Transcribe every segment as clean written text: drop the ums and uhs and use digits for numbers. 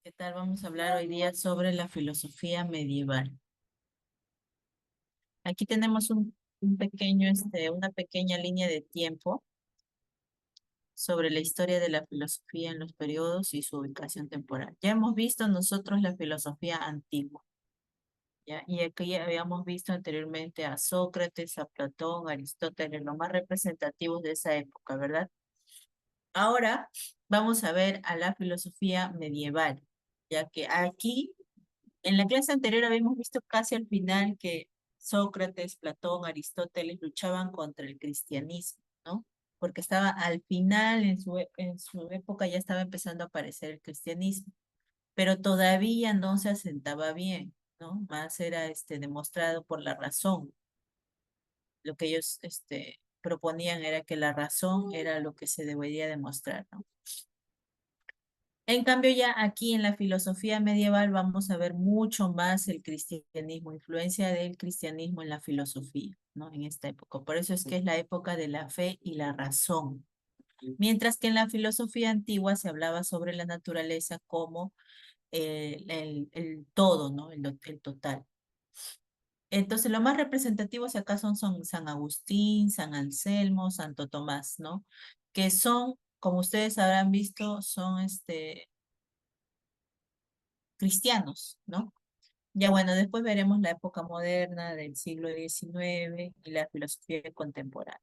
¿Qué tal? Vamos a hablar hoy día sobre la filosofía medieval. Aquí tenemos un pequeño, una pequeña línea de tiempo sobre la historia de la filosofía en los periodos y su ubicación temporal. Ya hemos visto nosotros la filosofía antigua, ¿ya? Y aquí ya habíamos visto anteriormente a Sócrates, a Platón, a Aristóteles, los más representativos de esa época, ¿verdad? Ahora vamos a ver a la filosofía medieval, ya que aquí en la clase anterior habíamos visto casi al final que Sócrates, Platón, Aristóteles luchaban contra el cristianismo, ¿no? Porque estaba al final, en su época ya estaba empezando a aparecer el cristianismo, pero todavía no se asentaba bien, ¿no? Más era demostrado por la razón. Lo que ellos proponían era que la razón era lo que se debería demostrar, ¿no? En cambio, ya aquí en la filosofía medieval vamos a ver mucho más el cristianismo, influencia del cristianismo en la filosofía, ¿no? En esta época. Por eso es que es la época de la fe y la razón. Mientras que en la filosofía antigua se hablaba sobre la naturaleza como el todo, ¿no? El total. Entonces, lo más representativos acá son San Agustín, San Anselmo, Santo Tomás, ¿no? Que son, como ustedes habrán visto, son cristianos, ¿no? Ya bueno, después veremos la época moderna del siglo XIX y la filosofía contemporánea.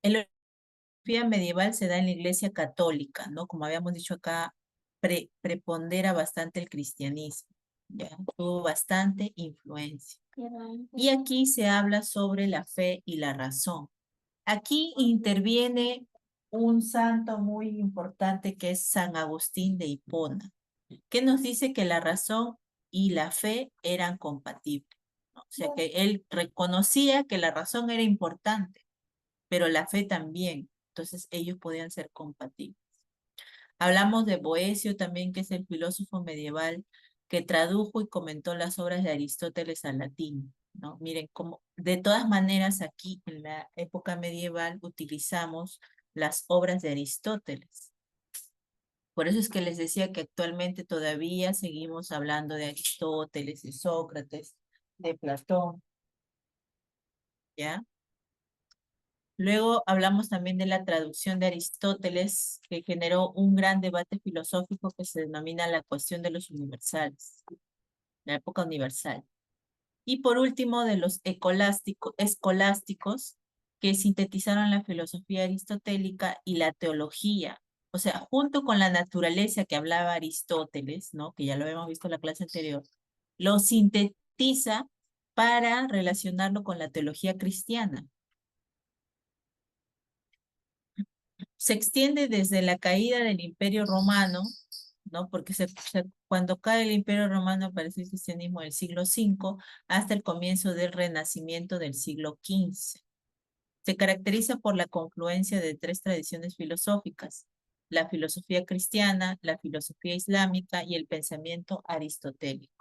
En la filosofía medieval se da en la Iglesia Católica, ¿no? Como habíamos dicho acá, prepondera bastante el cristianismo, ¿ya? Tuvo bastante influencia. Y aquí se habla sobre la fe y la razón. Aquí interviene un santo muy importante que es San Agustín de Hipona, que nos dice que la razón y la fe eran compatibles, ¿no? O sea que él reconocía que la razón era importante, pero la fe también. Entonces ellos podían ser compatibles. Hablamos de Boecio también, que es el filósofo medieval que tradujo y comentó las obras de Aristóteles al latín, ¿no? Miren cómo, de todas maneras, aquí en la época medieval utilizamos las obras de Aristóteles. Por eso es que les decía que actualmente todavía seguimos hablando de Aristóteles, de Sócrates, de Platón, ¿ya? Luego hablamos también de la traducción de Aristóteles, que generó un gran debate filosófico que se denomina la cuestión de los universales, la época universal. Y por último, de los escolásticos, que sintetizaron la filosofía aristotélica y la teología. O sea, junto con la naturaleza que hablaba Aristóteles, ¿no? Que ya lo habíamos visto en la clase anterior, lo sintetiza para relacionarlo con la teología cristiana. Se extiende desde la caída del Imperio Romano, ¿no? Porque cuando cae el Imperio Romano aparece el cristianismo del siglo V hasta el comienzo del Renacimiento del siglo XV. Se caracteriza por la confluencia de tres tradiciones filosóficas: la filosofía cristiana, la filosofía islámica y el pensamiento aristotélico.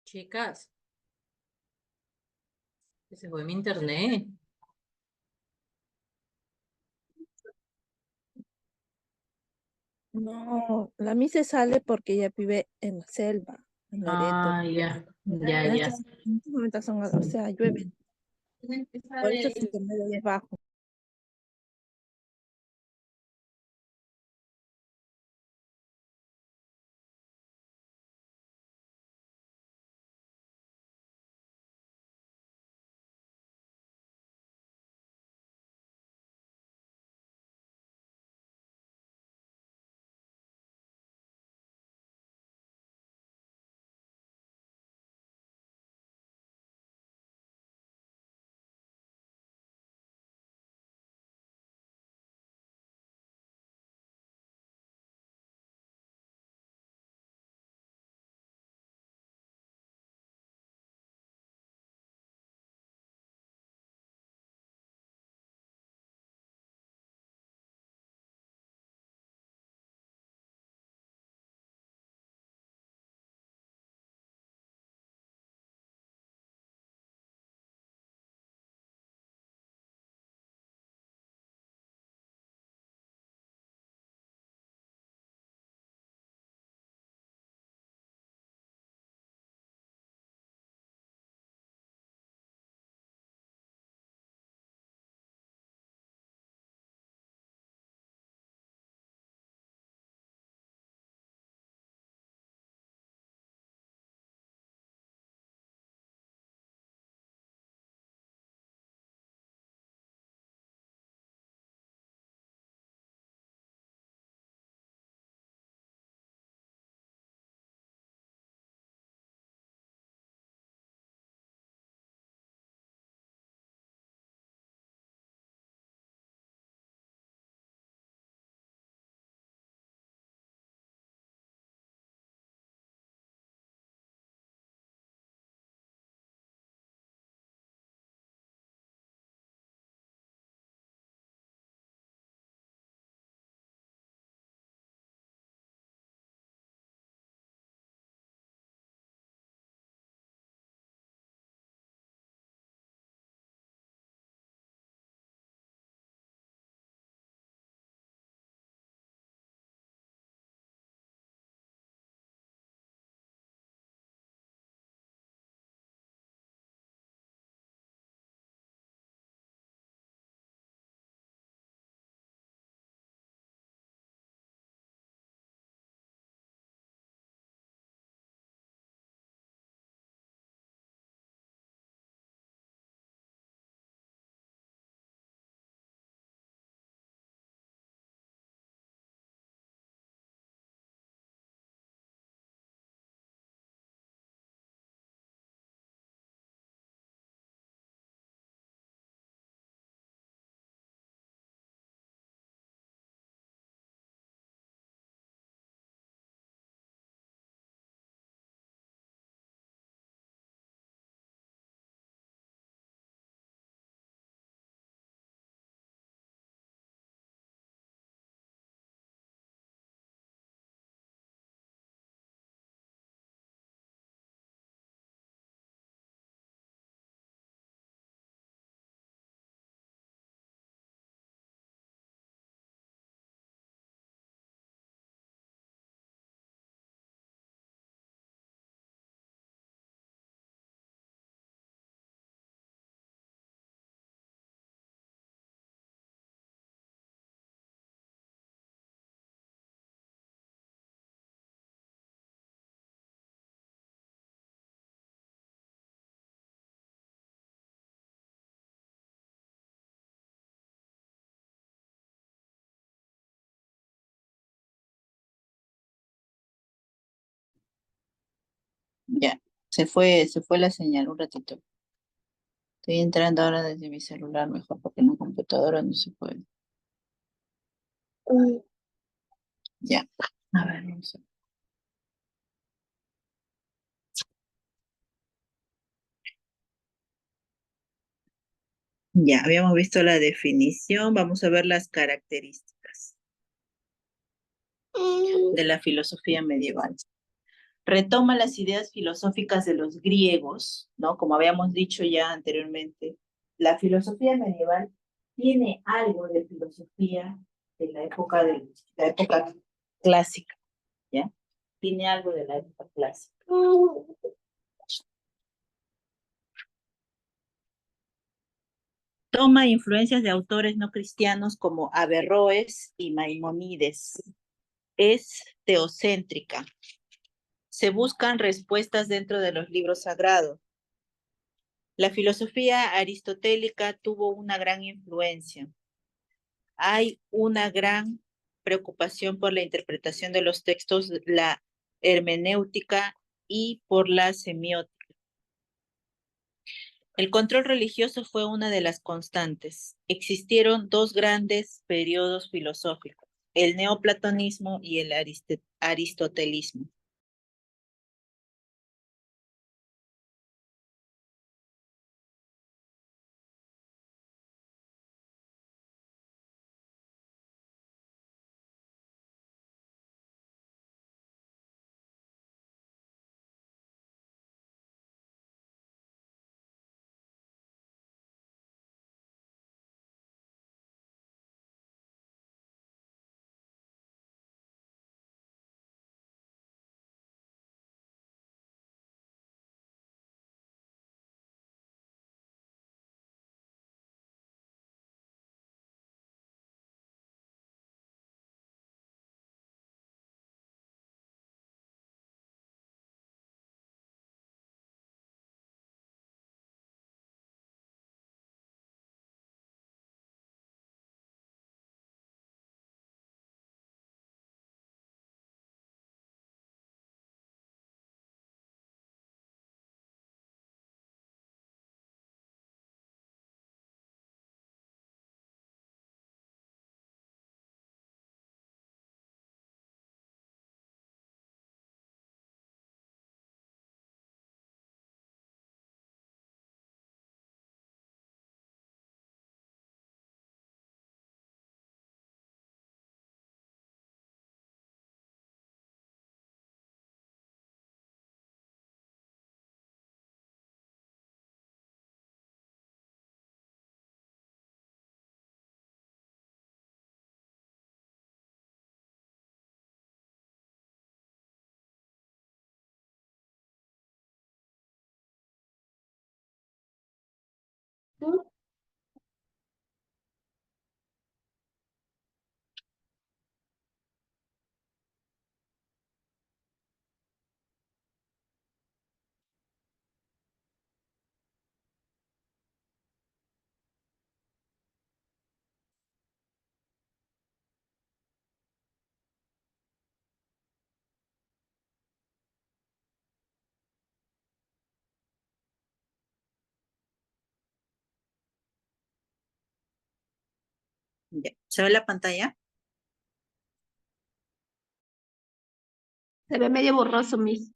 Chicas, que se fue mi internet. No, la mí se sale porque ella vive en la selva, en Loreto. Ah, ya, ya, En ya. estos momentos son, o sea, llueve, por eso el internet es bajo. Se fue la señal un ratito. Estoy entrando ahora desde mi celular mejor porque en la computadora no se puede. Ya. A ver, vamos a ver. Ya, habíamos visto la definición, vamos a ver las características de la filosofía medieval. Retoma las ideas filosóficas de los griegos, ¿no? Como habíamos dicho ya anteriormente, la filosofía medieval tiene algo de filosofía de la época clásica, ¿ya? Tiene algo de la época clásica. Toma influencias de autores no cristianos como Averroes y Maimónides. Es teocéntrica. Se buscan respuestas dentro de los libros sagrados. La filosofía aristotélica tuvo una gran influencia. Hay una gran preocupación por la interpretación de los textos, la hermenéutica y por la semiótica. El control religioso fue una de las constantes. Existieron dos grandes periodos filosóficos, el neoplatonismo y el aristotelismo. Ya. ¿Se ve la pantalla? Se ve medio borroso, Miss.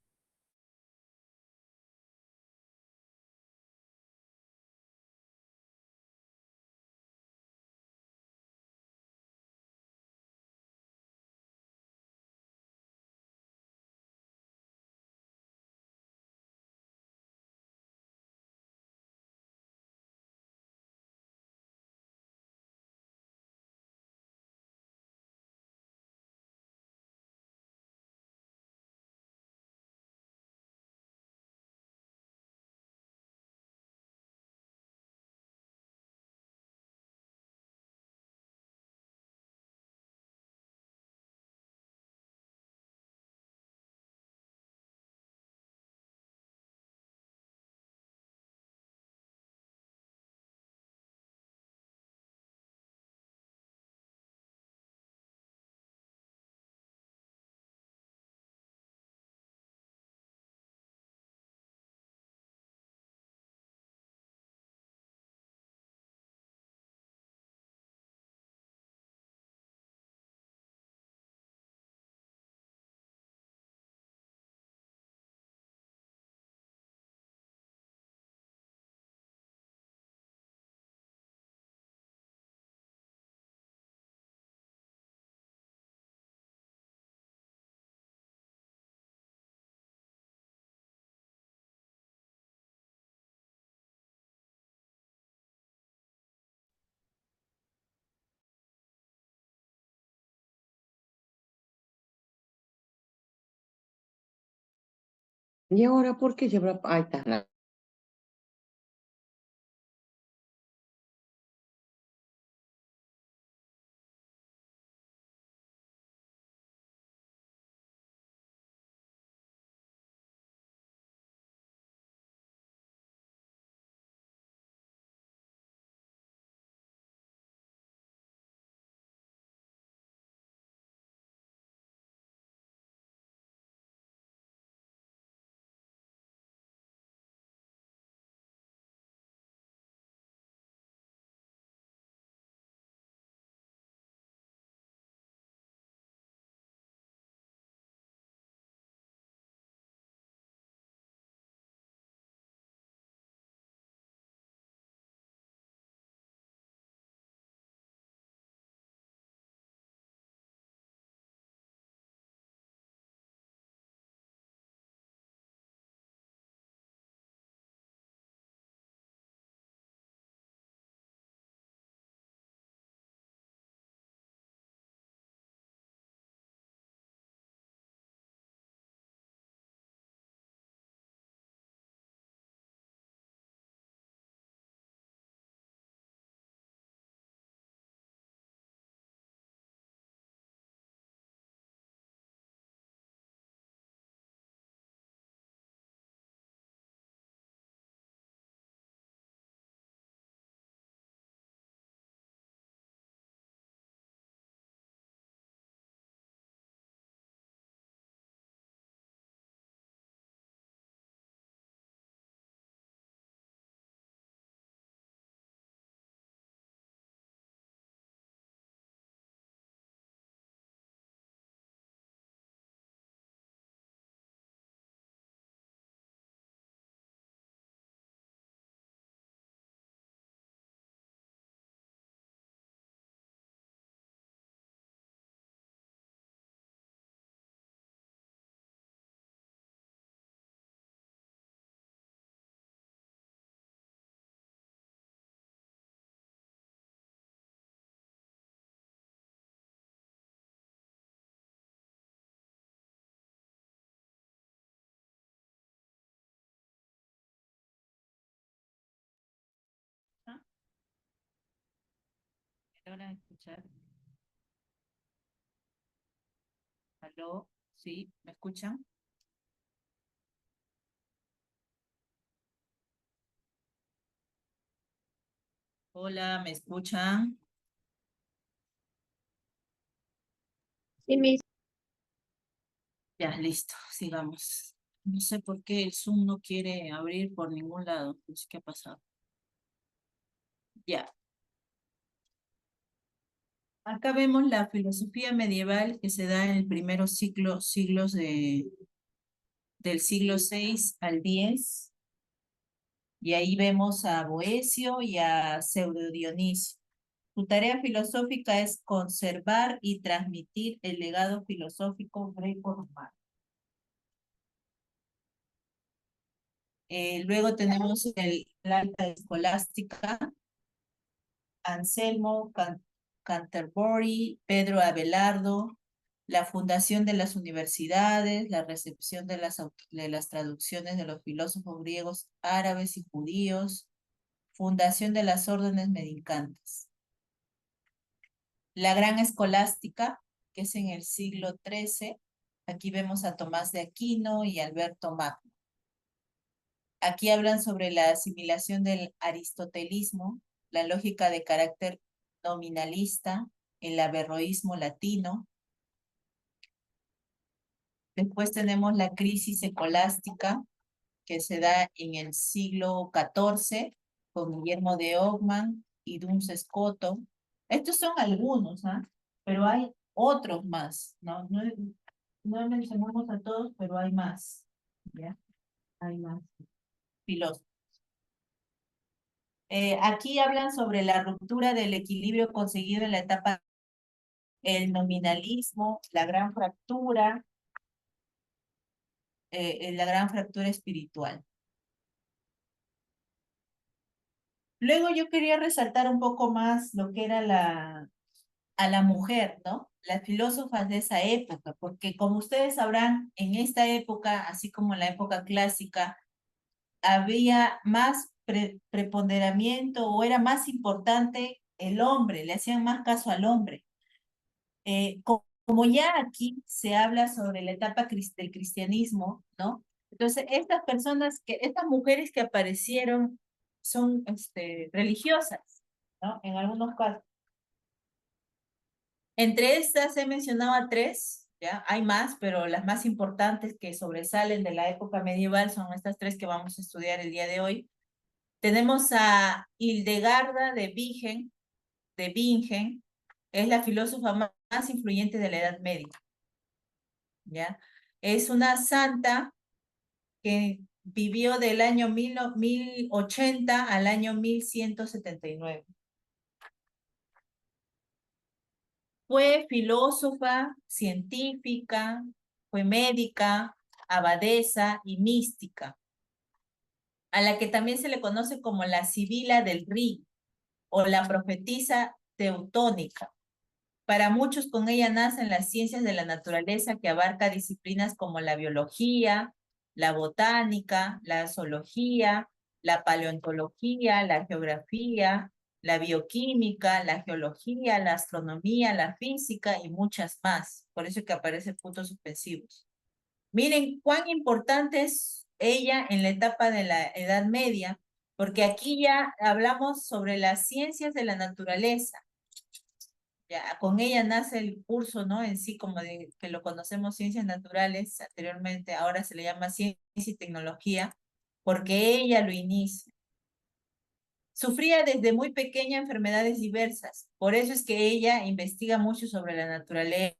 ¿Y ahora por qué lleva? Ahí está. ¿Me logran escuchar? ¿Aló? ¿Sí? ¿Me escuchan? Hola, ¿me escuchan? Sí, Miss. Ya, listo, sigamos. No sé por qué el Zoom no quiere abrir por ningún lado. No sé qué ha pasado. Ya. Acá vemos la filosofía medieval que se da en el primeros siglos del siglo 6 al 10. Y ahí vemos a Boecio y a Pseudo Dionisio. Su tarea filosófica es conservar y transmitir el legado filosófico greco-romano. Luego tenemos la alta escolástica, Anselmo, Canterbury, Pedro Abelardo, la fundación de las universidades, la recepción de las traducciones de los filósofos griegos, árabes y judíos, fundación de las órdenes mendicantes. La gran escolástica, que es en el siglo XIII, aquí vemos a Tomás de Aquino y Alberto Magno. Aquí hablan sobre la asimilación del aristotelismo, la lógica de carácter nominalista, el averroísmo latino. Después tenemos la crisis escolástica, que se da en el siglo XIV, con Guillermo de Ockham y Duns Scoto. Estos son algunos, ¿ah? Pero hay otros más, ¿no? No mencionamos a todos, pero hay más, ¿ya? Hay más filósofos. Aquí hablan sobre la ruptura del equilibrio conseguido en la etapa, el nominalismo, la gran fractura espiritual. Luego yo quería resaltar un poco más lo que era a la mujer, ¿no? las filósofas de esa época, porque como ustedes sabrán, en esta época, así como en la época clásica, había más preponderamiento o era más importante el hombre, le hacían más caso al hombre. Como ya aquí se habla sobre la etapa del cristianismo, ¿no? Entonces, estas mujeres que aparecieron son religiosas, ¿no? En algunos casos. Entre estas he mencionado a tres, ¿ya? Hay más, pero las más importantes que sobresalen de la época medieval son estas tres que vamos a estudiar el día de hoy. Tenemos a Hildegarda de Bingen, es la filósofa más influyente de la Edad Media, ¿ya? Es una santa que vivió del año 1080 al año 1179. Fue filósofa, científica, fue médica, abadesa y mística, a la que también se le conoce como la Sibila del Rin o la profetisa teutónica. Para muchos con ella nacen las ciencias de la naturaleza que abarca disciplinas como la biología, la botánica, la zoología, la paleontología, la geografía, la bioquímica, la geología, la astronomía, la física y muchas más. Por eso es que aparecen puntos suspensivos. Miren cuán importante es ella en la etapa de la Edad Media, porque aquí ya hablamos sobre las ciencias de la naturaleza. Ya, con ella nace el curso, ¿no? En sí, como de que lo conocemos ciencias naturales anteriormente, ahora se le llama ciencia y tecnología, porque ella lo inicia. Sufría desde muy pequeña enfermedades diversas, por eso es que ella investiga mucho sobre la naturaleza.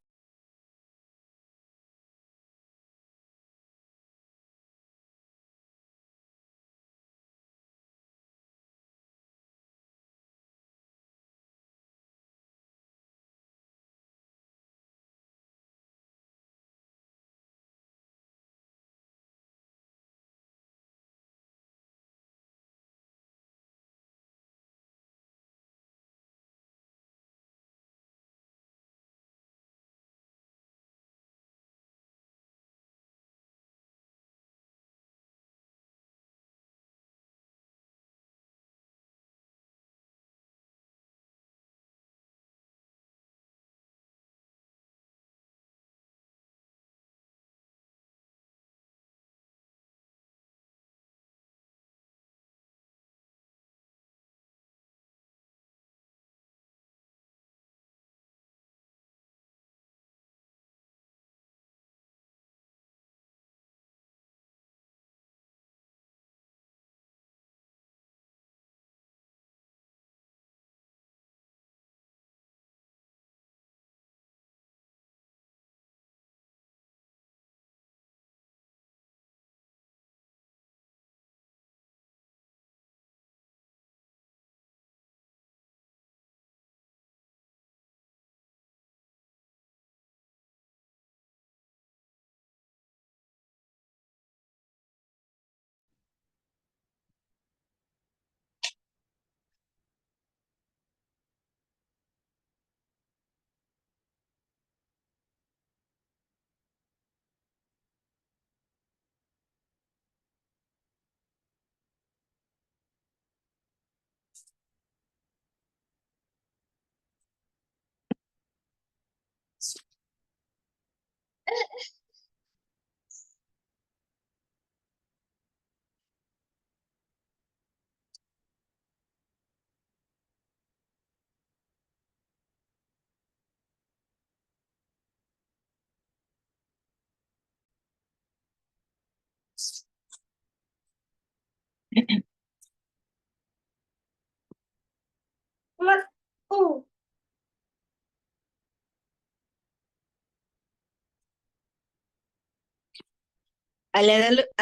A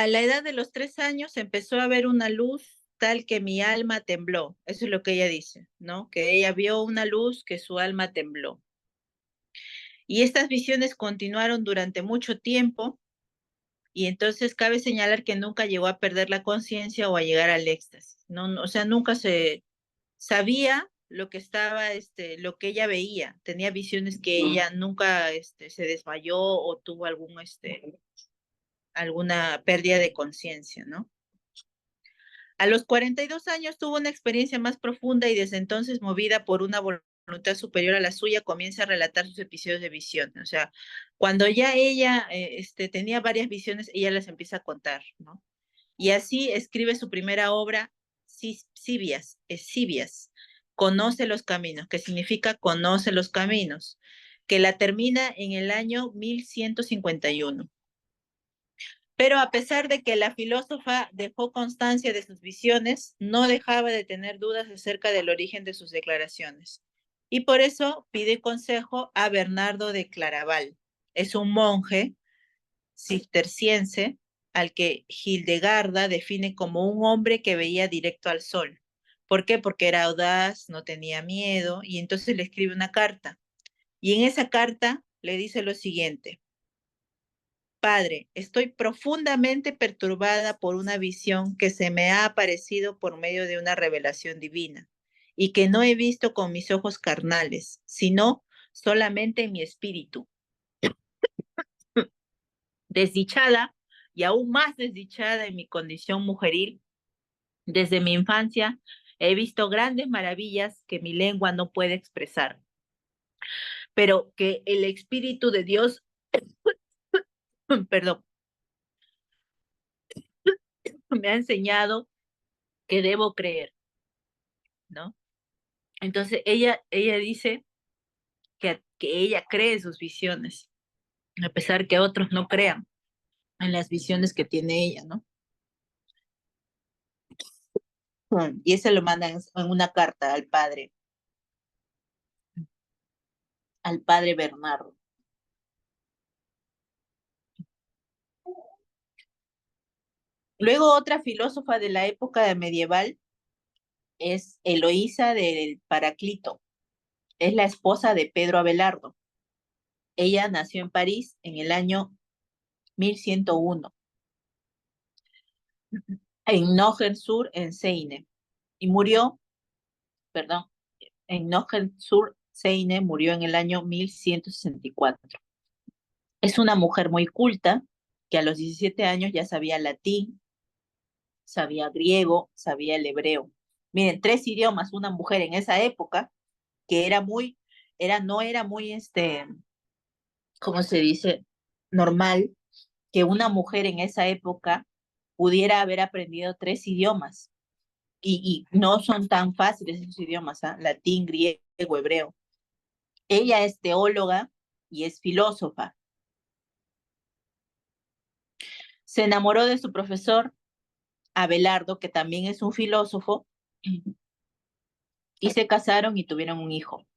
la edad de los 3 años empezó a ver una luz tal que mi alma tembló. Eso es lo que ella dice, ¿no? Que ella vio una luz que su alma tembló. Y estas visiones continuaron durante mucho tiempo y entonces cabe señalar que nunca llegó a perder la conciencia o a llegar al éxtasis. No, o sea, nunca se sabía lo que estaba, lo que ella veía. Tenía visiones que ella nunca, se desmayó o tuvo alguna pérdida de conciencia, ¿no? A los 42 años tuvo una experiencia más profunda y desde entonces, movida por una voluntad superior a la suya, comienza a relatar sus episodios de visión. O sea, cuando ya ella tenía varias visiones, ella las empieza a contar, ¿no? Y así escribe su primera obra, Sibias, Conoce los Caminos, que significa Conoce los Caminos, que la termina en el año 1151. Pero a pesar de que la filósofa dejó constancia de sus visiones, no dejaba de tener dudas acerca del origen de sus declaraciones. Y por eso pide consejo a Bernardo de Claraval. Es un monje cisterciense al que Hildegarda define como un hombre que veía directo al sol. ¿Por qué? Porque era audaz, no tenía miedo, y entonces le escribe una carta. Y en esa carta le dice lo siguiente: Padre, estoy profundamente perturbada por una visión que se me ha aparecido por medio de una revelación divina y que no he visto con mis ojos carnales, sino solamente en mi espíritu. Desdichada y aún más desdichada en mi condición mujeril, desde mi infancia he visto grandes maravillas que mi lengua no puede expresar, pero que el Espíritu de Dios, perdón, me ha enseñado que debo creer, ¿no? Entonces ella dice que ella cree sus visiones, a pesar que otros no crean en las visiones que tiene ella, ¿no? Y eso lo mandan en una carta al padre Bernardo. Luego otra filósofa de la época medieval es Eloísa del Paraclito. Es la esposa de Pedro Abelardo. Ella nació en París en el año 1101, en Nogent-sur, en Seine, y murió, perdón, en Nogent-sur-Seine murió en el año 1164. Es una mujer muy culta que a los 17 años ya sabía latín, sabía griego, sabía el hebreo. Miren, 3 idiomas, una mujer en esa época que no era muy, ¿cómo se dice? Normal que una mujer en esa época pudiera haber aprendido 3 idiomas. Y no son tan fáciles esos idiomas, ¿ah? Latín, griego, hebreo. Ella es teóloga y es filósofa. Se enamoró de su profesor Abelardo, que también es un filósofo, y se casaron y tuvieron un hijo.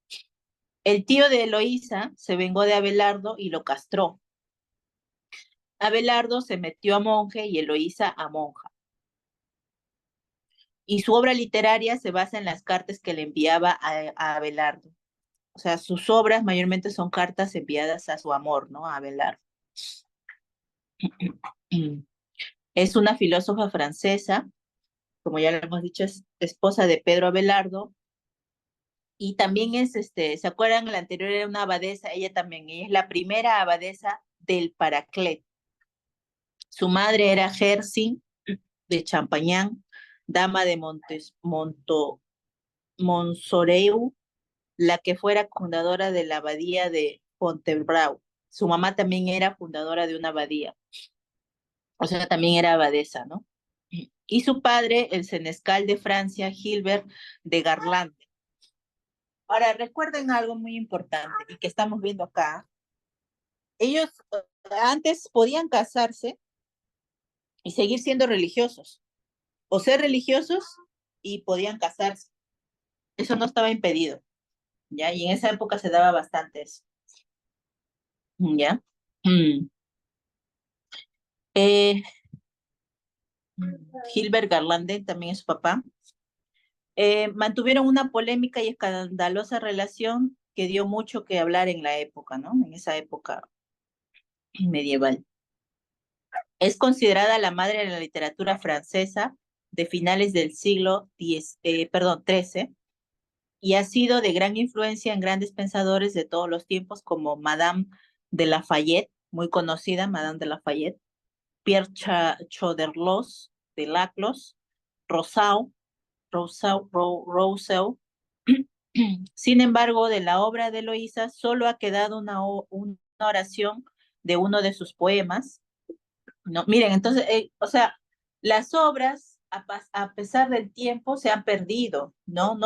El tío de Eloísa se vengó de Abelardo y lo castró. Abelardo se metió a monje y Eloísa a monja. Y su obra literaria se basa en las cartas que le enviaba a Abelardo. O sea, sus obras mayormente son cartas enviadas a su amor, ¿no? A Abelardo. Es una filósofa francesa, como ya lo hemos dicho, es esposa de Pedro Abelardo, y también ¿se acuerdan? La anterior era una abadesa, ella es la primera abadesa del Paraclet. Su madre era Gersin de Champañán, dama de Montsoreu, la que fuera fundadora de la abadía de Fontainebleau. Su mamá también era fundadora de una abadía, o sea, también era abadesa, ¿no? Y su padre, el senescal de Francia, Gilbert de Garlande. Ahora, recuerden algo muy importante y que estamos viendo acá. Ellos antes podían casarse y seguir siendo religiosos, o ser religiosos y podían casarse. Eso no estaba impedido, ¿ya? Y en esa época se daba bastante eso, ¿ya? Mm. Eh, Gilbert Garlande, también es su papá, mantuvieron una polémica y escandalosa relación que dio mucho que hablar en la época, ¿no? En esa época medieval. Es considerada la madre de la literatura francesa de finales del siglo XIII. y ha sido de gran influencia en grandes pensadores de todos los tiempos como Madame de Lafayette, muy conocida, Madame de Lafayette, Pierre Choderlos de Laclos, Rousseau, Rousseau. Sin embargo, de la obra de Eloísa solo ha quedado una oración de uno de sus poemas. No, miren, entonces, o sea, las obras, a pesar del tiempo, se han perdido, ¿no?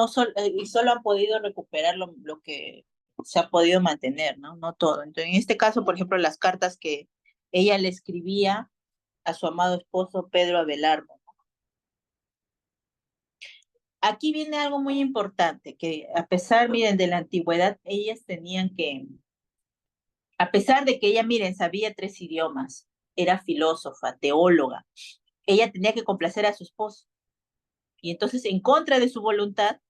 Y solo han podido recuperar lo que se ha podido mantener, ¿no? No todo. Entonces, en este caso, por ejemplo, las cartas que ella le escribía a su amado esposo Pedro Abelardo. Aquí viene algo muy importante, que a pesar, miren, de la antigüedad, ellas tenían que, a pesar de que ella, miren, sabía 3 idiomas, era filósofa, teóloga, ella tenía que complacer a su esposo. Y entonces, en contra de su voluntad,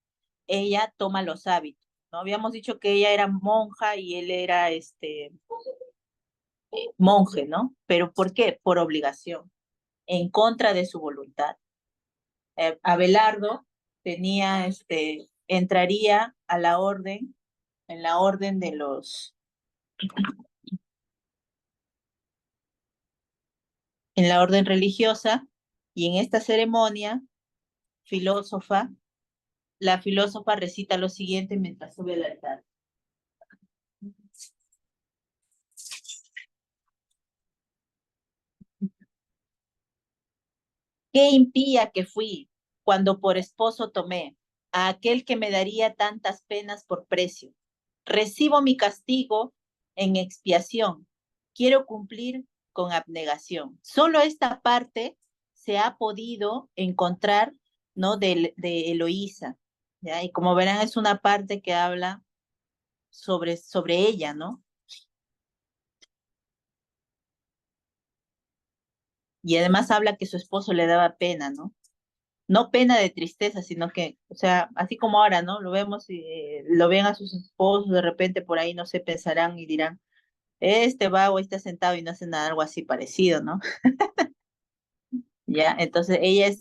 ella toma los hábitos, ¿no? Habíamos dicho que ella era monja y él era monje, ¿no? ¿Pero por qué? Por obligación, en contra de su voluntad. Abelardo tenía, entraría a la orden, en la orden de en la orden religiosa, y en esta ceremonia filósofa, la filósofa recita lo siguiente mientras sube al altar. Qué impía que fui cuando por esposo tomé a aquel que me daría tantas penas por precio. Recibo mi castigo en expiación. Quiero cumplir con abnegación. Solo esta parte se ha podido encontrar, ¿no? De Eloísa, ¿ya? Y como verán, es una parte que habla sobre ella, ¿no? Y además habla que su esposo le daba pena, ¿no? No pena de tristeza, sino que, o sea, así como ahora, ¿no? Lo vemos y lo ven a sus esposos de repente por ahí, no sé, pensarán y dirán, este vago está sentado y no hace nada, algo así parecido, ¿no? Ya, entonces ella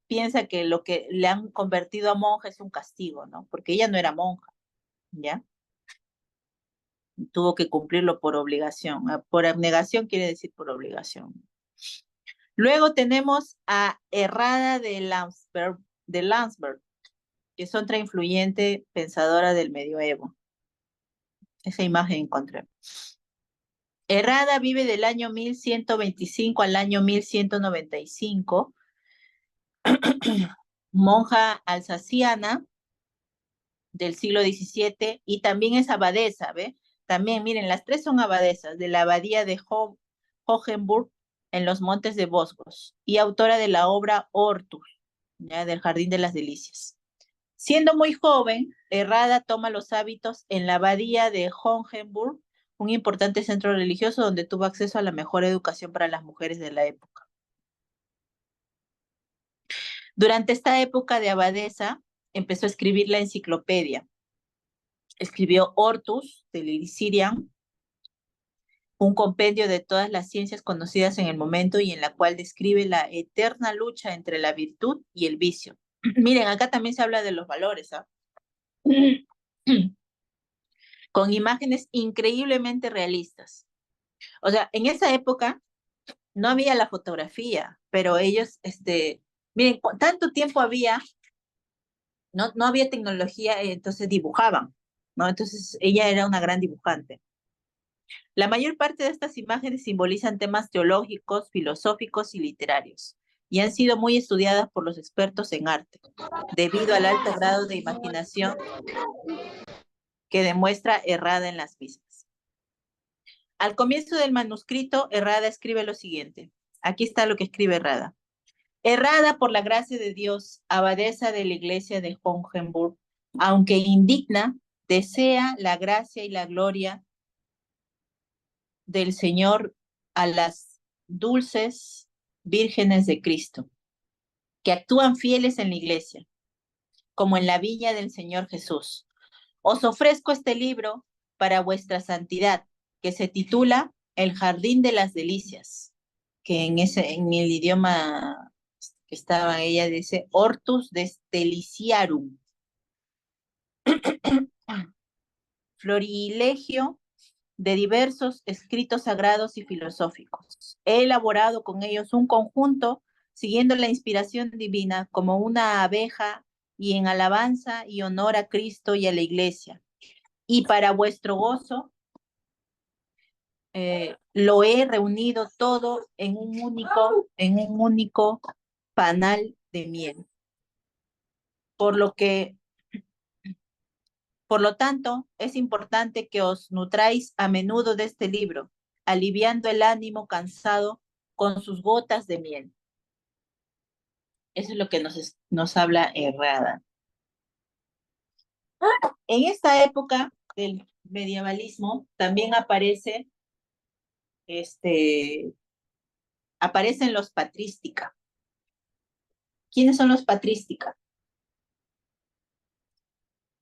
piensa que lo que le han convertido a monja es un castigo, ¿no? Porque ella no era monja, ¿ya? Tuvo que cumplirlo por obligación. Por abnegación quiere decir por obligación. Luego tenemos a Errada de Landsberg, que es otra influyente pensadora del medioevo. Esa imagen encontré. Errada vive del año 1125 al año 1195, monja alsaciana del siglo XVII y también es abadesa, ¿ve? También, miren, las tres son abadesas de la abadía de Hohenburg en los montes de Vosgos y autora de la obra Hortus, ¿ya? Del Jardín de las Delicias. Siendo muy joven, Errada toma los hábitos en la abadía de Hohenburg, un importante centro religioso donde tuvo acceso a la mejor educación para las mujeres de la época. Durante esta época de abadesa, empezó a escribir la enciclopedia. Escribió Hortus de Liricirian, un compendio de todas las ciencias conocidas en el momento y en la cual describe la eterna lucha entre la virtud y el vicio. Miren, acá también se habla de los valores, ¿ah? Con imágenes increíblemente realistas. O sea, en esa época no había la fotografía, pero ellos, miren, tanto tiempo había, no había tecnología, entonces dibujaban, ¿no? Entonces ella era una gran dibujante. La mayor parte de estas imágenes simbolizan temas teológicos, filosóficos y literarios, y han sido muy estudiadas por los expertos en arte, debido al alto grado de imaginación que demuestra Errada en las mismas. Al comienzo del manuscrito, Errada escribe lo siguiente. Aquí está lo que escribe Errada. Errada por la gracia de Dios, abadesa de la iglesia de Hohenburg, aunque indigna, desea la gracia y la gloria del Señor a las dulces vírgenes de Cristo, que actúan fieles en la iglesia, como en la viña del Señor Jesús. Os ofrezco este libro para vuestra santidad, que se titula El Jardín de las Delicias, que en el idioma que estaba ella dice Hortus Deliciarum. Florilegio de diversos escritos sagrados y filosóficos. He elaborado con ellos un conjunto siguiendo la inspiración divina como una abeja y en alabanza y honor a Cristo y a la Iglesia. Y para vuestro gozo, lo he reunido todo en un único panal de miel. Por lo tanto, es importante que os nutráis a menudo de este libro, aliviando el ánimo cansado con sus gotas de miel. Eso es lo que nos habla Errada. En esta época del medievalismo también aparecen los patrística. ¿Quiénes son los patrística?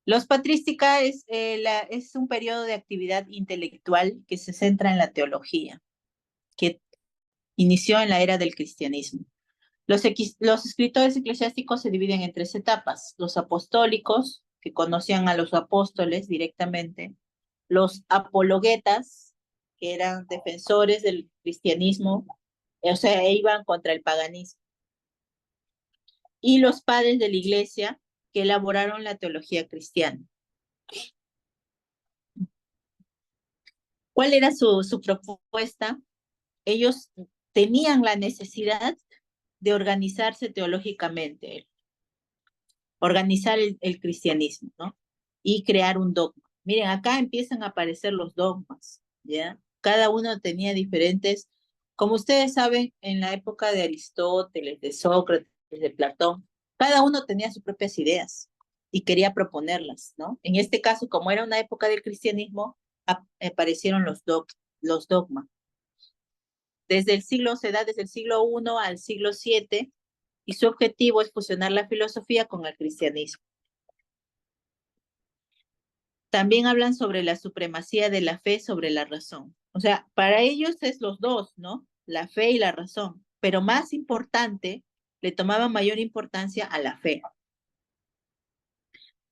Los patrística es un periodo de actividad intelectual que se centra en la teología, que inició en la era del cristianismo. Los escritores eclesiásticos se dividen en tres etapas: los apostólicos, que conocían a los apóstoles directamente; los apologetas, que eran defensores del cristianismo, o sea, iban contra el paganismo; y los padres de la iglesia, que elaboraron la teología cristiana. ¿Cuál era su propuesta? Ellos tenían la necesidad de organizarse teológicamente, organizar el cristianismo, ¿no? Y crear un dogma. Miren, acá empiezan a aparecer los dogmas, ¿ya? Cada uno tenía diferentes, como ustedes saben, en la época de Aristóteles, de Sócrates, de Platón, cada uno tenía sus propias ideas y quería proponerlas, ¿no? En este caso, como era una época del cristianismo, aparecieron los dogmas. Se da desde el siglo I al siglo VII, y su objetivo es fusionar la filosofía con el cristianismo. También hablan sobre la supremacía de la fe sobre la razón. O sea, para ellos es los dos, ¿no? La fe y la razón. Pero más importante, le tomaban mayor importancia a la fe.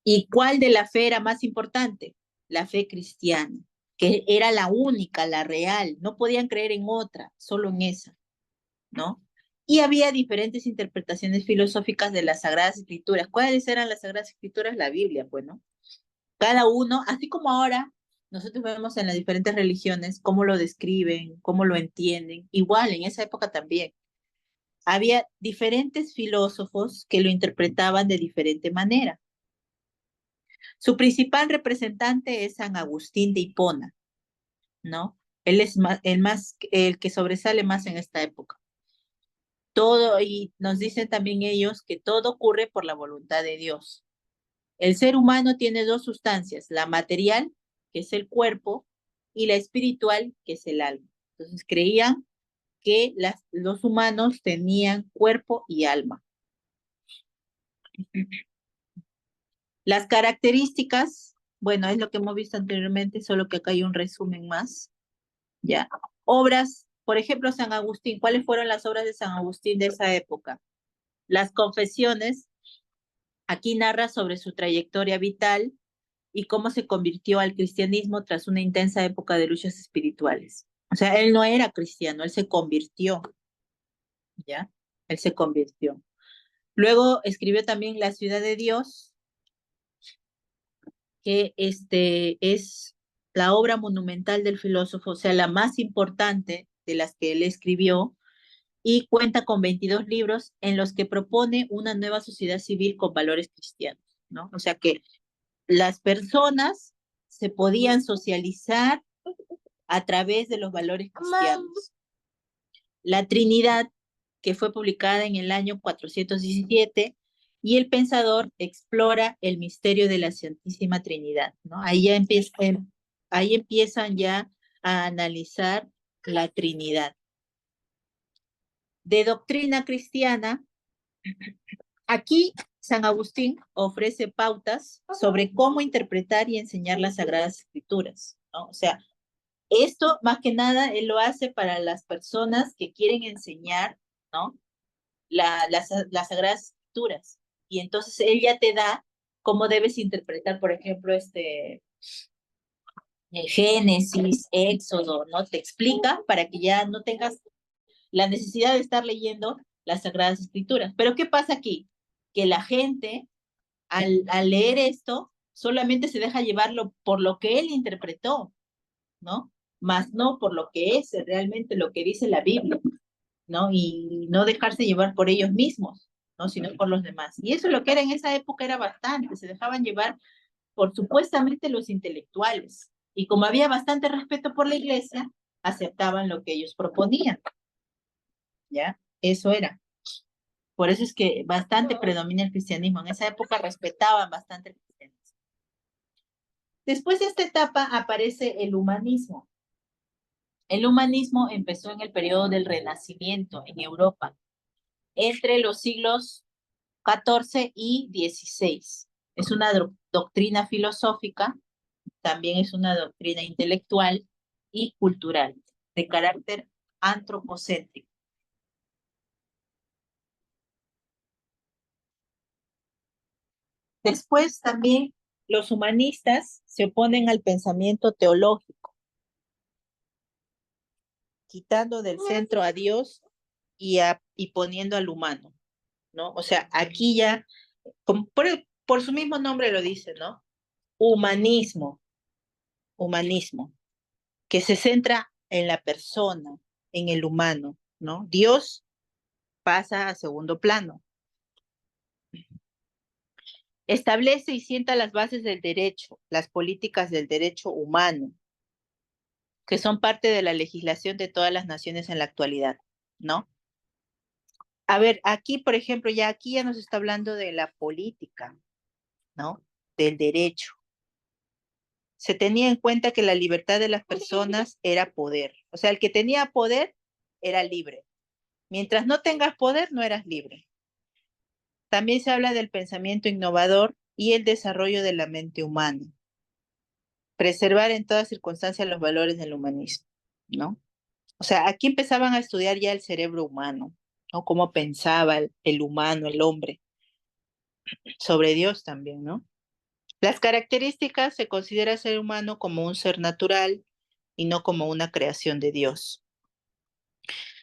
¿Y cuál de la fe era más importante? La fe cristiana, que era la única, la real. No podían creer en otra, solo en esa, ¿no? Y había diferentes interpretaciones filosóficas de las Sagradas Escrituras. ¿Cuáles eran las Sagradas Escrituras? La Biblia, pues, ¿no? Cada uno, así como ahora nosotros vemos en las diferentes religiones cómo lo describen, cómo lo entienden, igual en esa época también. Había diferentes filósofos que lo interpretaban de diferente manera. Su principal representante es San Agustín de Hipona, ¿no? Él es el que sobresale más en esta época. Y nos dicen también ellos que todo ocurre por la voluntad de Dios. El ser humano tiene dos sustancias: la material, que es el cuerpo, y la espiritual, que es el alma. Entonces creían que los humanos tenían cuerpo y alma. Las características, bueno, es lo que hemos visto anteriormente, solo que acá hay un resumen más. Ya. Obras, por ejemplo, San Agustín. ¿Cuáles fueron las obras de San Agustín de esa época? Las Confesiones. Aquí narra sobre su trayectoria vital y cómo se convirtió al cristianismo tras una intensa época de luchas espirituales. O sea, él no era cristiano, él se convirtió, ¿ya? Él se convirtió. Luego escribió también La ciudad de Dios, que es la obra monumental del filósofo, o sea, la más importante de las que él escribió, y cuenta con 22 libros en los que propone una nueva sociedad civil con valores cristianos, ¿no? O sea que las personas se podían socializar a través de los valores cristianos. La Trinidad, que fue publicada en el año 417, y El Pensador explora el misterio de la Santísima Trinidad, ¿no? Ahí empiezan ya a analizar la Trinidad. De doctrina cristiana, aquí San Agustín ofrece pautas sobre cómo interpretar y enseñar las Sagradas Escrituras, ¿no? O sea, esto más que nada él lo hace para las personas que quieren enseñar, ¿no? Las Sagradas Escrituras. Y entonces él ya te da cómo debes interpretar, por ejemplo, Génesis, Éxodo, ¿no? Te explica para que ya no tengas la necesidad de estar leyendo las Sagradas Escrituras. Pero ¿qué pasa aquí? Que la gente, al leer esto, solamente se deja llevarlo por lo que él interpretó, ¿no? Más no por lo que es realmente lo que dice la Biblia, ¿no? Y no dejarse llevar por ellos mismos, ¿no? Sino por los demás. Y eso lo que era en esa época era bastante, se dejaban llevar por supuestamente los intelectuales. Y como había bastante respeto por la iglesia, aceptaban lo que ellos proponían, ¿ya? Eso era. Por eso es que bastante predomina el cristianismo. En esa época respetaban bastante el cristianismo. Después de esta etapa aparece el humanismo. El humanismo empezó en el periodo del Renacimiento en Europa, entre los siglos XIV y XVI. Es una doctrina filosófica, también es una doctrina intelectual y cultural, de carácter antropocéntrico. Después también los humanistas se oponen al pensamiento teológico, quitando del centro a Dios y poniendo al humano, ¿no? O sea, aquí ya, por su mismo nombre lo dice, ¿no? Humanismo, humanismo, que se centra en la persona, en el humano, ¿no? Dios pasa a segundo plano. Establece y sienta las bases del derecho, las políticas del derecho humano, que son parte de la legislación de todas las naciones en la actualidad, ¿no? A ver, aquí, por ejemplo, aquí ya nos está hablando de la política, ¿no? Del derecho. Se tenía en cuenta que la libertad de las personas era poder. O sea, el que tenía poder era libre. Mientras no tengas poder, no eras libre. También se habla del pensamiento innovador y el desarrollo de la mente humana. Preservar en toda circunstancia los valores del humanismo, ¿no? O sea, aquí empezaban a estudiar ya el cerebro humano, ¿no? Cómo pensaba el humano, el hombre, sobre Dios también, ¿no? Las características se considera ser humano como un ser natural y no como una creación de Dios.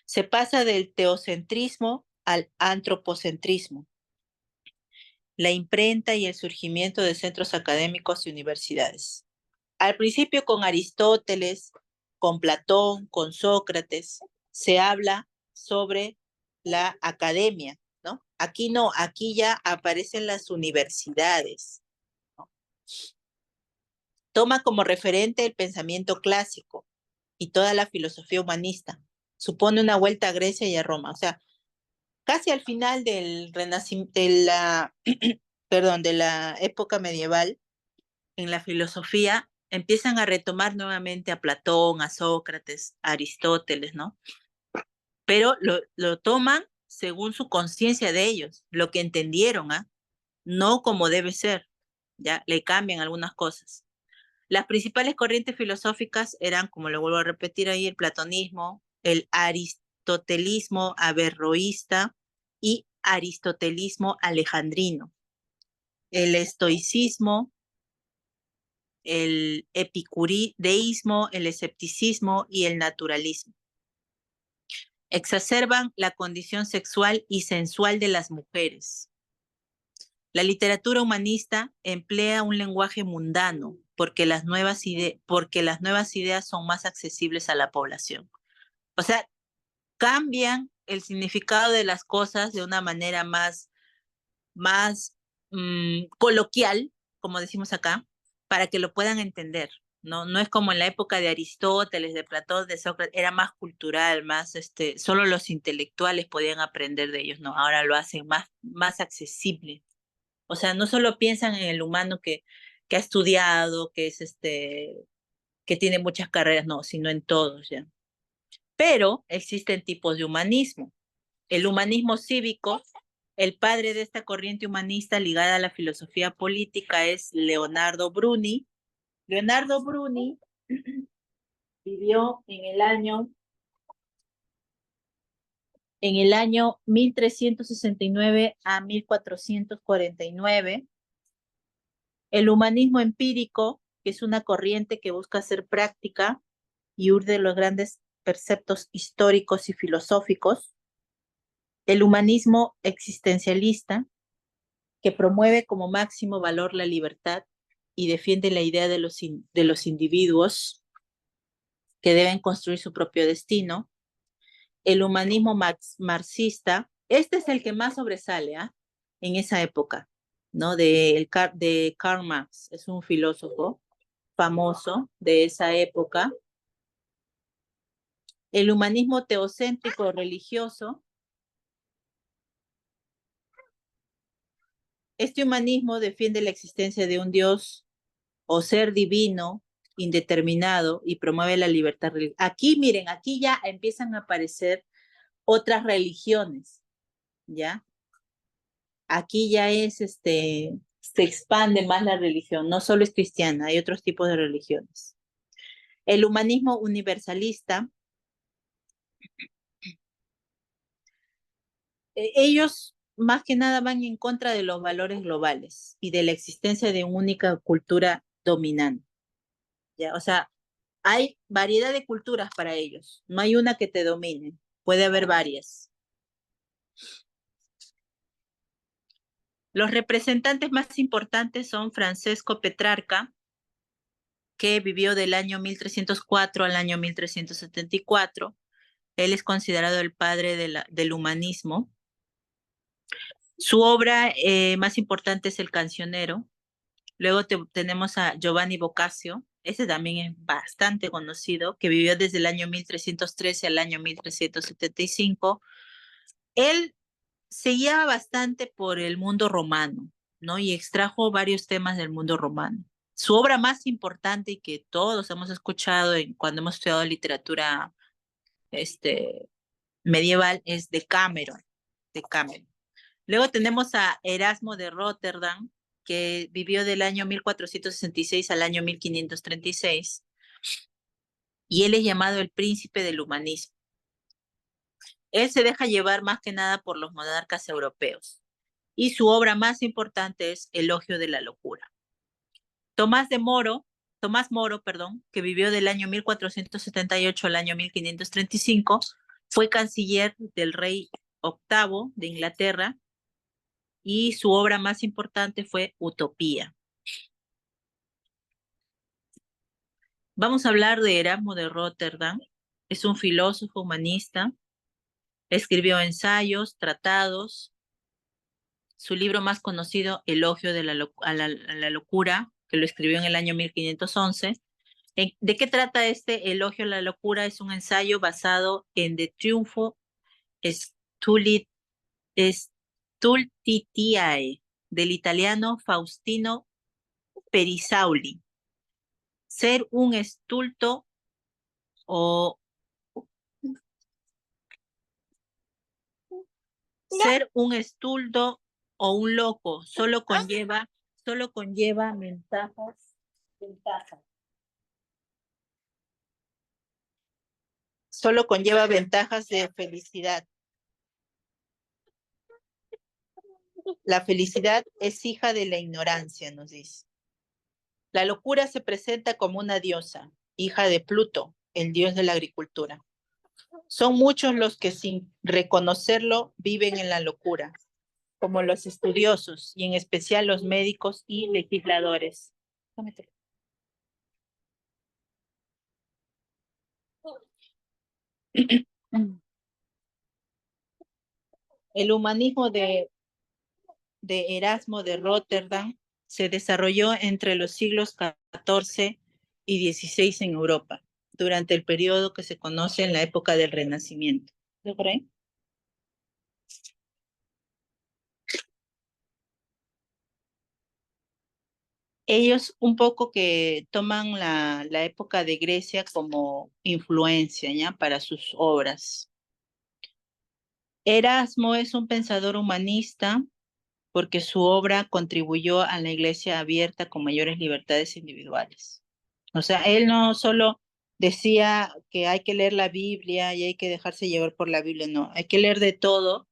Se pasa del teocentrismo al antropocentrismo, la imprenta y el surgimiento de centros académicos y universidades. Al principio con Aristóteles, con Platón, con Sócrates, se habla sobre la academia, ¿no? Aquí no, aquí ya aparecen las universidades, ¿no? Toma como referente el pensamiento clásico y toda la filosofía humanista. Supone una vuelta a Grecia y a Roma, o sea, casi al final del de la época medieval, en la filosofía empiezan a retomar nuevamente a Platón, a Sócrates, a Aristóteles, ¿no? Pero lo toman según su conciencia de ellos, lo que entendieron, ¿ah? No como debe ser, ya le cambian algunas cosas. Las principales corrientes filosóficas eran, como lo vuelvo a repetir ahí, el platonismo, el aristotelismo averroísta y aristotelismo alejandrino, el estoicismo, el epicureísmo, el escepticismo y el naturalismo. Exacerban la condición sexual y sensual de las mujeres. La literatura humanista emplea un lenguaje mundano porque las nuevas ideas son más accesibles a la población. O sea, cambian el significado de las cosas de una manera más coloquial, como decimos acá, para que lo puedan entender, ¿no? No es como en la época de Aristóteles, de Platón, de Sócrates, era más cultural, solo los intelectuales podían aprender de ellos, ¿no? Ahora lo hacen más accesible. O sea, no solo piensan en el humano que ha estudiado, que tiene muchas carreras, no, sino en todos, ¿ya? Pero existen tipos de humanismo. El humanismo cívico, el padre de esta corriente humanista ligada a la filosofía política es Leonardo Bruni. Leonardo Bruni vivió en el año 1369 a 1449 El humanismo empírico, que es una corriente que busca hacer práctica y huir de los grandes preceptos históricos y filosóficos. El humanismo existencialista, que promueve como máximo valor la libertad y defiende la idea de los individuos que deben construir su propio destino. El humanismo marxista, este es el que más sobresale en esa época, ¿no? De Karl Marx, es un filósofo famoso de esa época. El humanismo teocéntrico religioso. Este humanismo defiende la existencia de un Dios o ser divino, indeterminado, y promueve la libertad religiosa. Aquí, miren, aquí ya empiezan a aparecer otras religiones, ¿ya? Aquí ya se expande más la religión, no solo es cristiana, hay otros tipos de religiones. El humanismo universalista, ellos más que nada van en contra de los valores globales y de la existencia de una única cultura dominante, ¿ya? O sea, hay variedad de culturas para ellos, no hay una que te domine, puede haber varias. Los representantes más importantes son Francesco Petrarca, que vivió del año 1304 al año 1374. Él es considerado el padre del humanismo. Su obra más importante es El Cancionero. Luego tenemos a Giovanni Boccaccio, ese también es bastante conocido, que vivió desde el año 1313 al año 1375. Él se guiaba bastante por el mundo romano, ¿no? Y extrajo varios temas del mundo romano. Su obra más importante y que todos hemos escuchado cuando hemos estudiado literatura medieval es Decameron. Luego tenemos a Erasmo de Rotterdam, que vivió del año 1466 al año 1536, y él es llamado el príncipe del humanismo. Él se deja llevar más que nada por los monarcas europeos, y su obra más importante es Elogio de la locura. Tomás Moro, que vivió del año 1478 al año 1535, fue canciller del rey VIII de Inglaterra, y su obra más importante fue Utopía. Vamos a hablar de Erasmo de Rotterdam. Es un filósofo humanista, escribió ensayos, tratados. Su libro más conocido, Elogio de a la locura, que lo escribió en el año 1511. ¿De qué trata este Elogio a la locura? Es un ensayo basado en De Triunfo Stultitiae, del italiano Faustino Perisauli. Ser un estulto o ser un estulto o un loco solo conlleva ventajas. Solo conlleva ventajas de felicidad. La felicidad es hija de la ignorancia, nos dice. La locura se presenta como una diosa, hija de Pluto, el dios de la agricultura. Son muchos los que sin reconocerlo viven en la locura, como los estudiosos y en especial los médicos y legisladores. El humanismo de Erasmo de Rotterdam se desarrolló entre los siglos XIV y XVI en Europa, durante el periodo que se conoce en la época del Renacimiento. ¿Lo creen? Ellos un poco que toman la época de Grecia como influencia, ¿ya? Para sus obras. Erasmo es un pensador humanista porque su obra contribuyó a la iglesia abierta con mayores libertades individuales. O sea, él no solo decía que hay que leer la Biblia y hay que dejarse llevar por la Biblia, no, hay que leer de todo,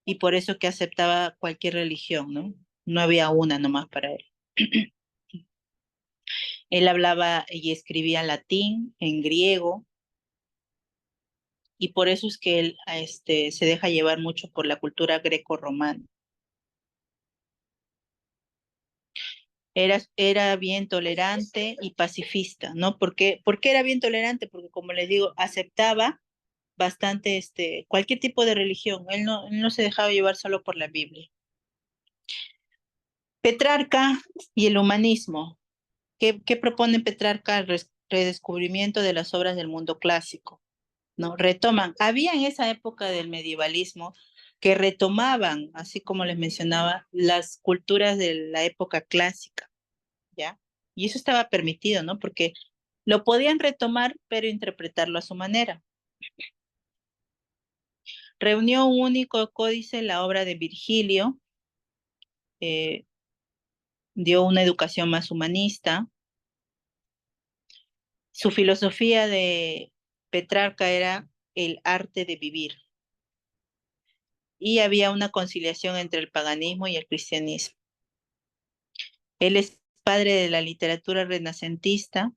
y por eso que aceptaba cualquier religión, ¿no? No había una nomás para él. Él hablaba y escribía en latín, en griego, y por eso es que él se deja llevar mucho por la cultura greco-romana. Era bien tolerante y pacifista, ¿no? ¿Por qué era bien tolerante? Porque, como les digo, aceptaba bastante cualquier tipo de religión. Él no se dejaba llevar solo por la Biblia. Petrarca y el humanismo. ¿Qué propone Petrarca? El redescubrimiento de las obras del mundo clásico, ¿no? Retoman. Había en esa época del medievalismo que retomaban, así como les mencionaba, las culturas de la época clásica, ¿ya? Y eso estaba permitido, ¿no? Porque lo podían retomar, pero interpretarlo a su manera. Reunió un único códice, la obra de Virgilio, dio una educación más humanista. Su filosofía de Petrarca era el arte de vivir. Y había una conciliación entre el paganismo y el cristianismo. Él es padre de la literatura renacentista,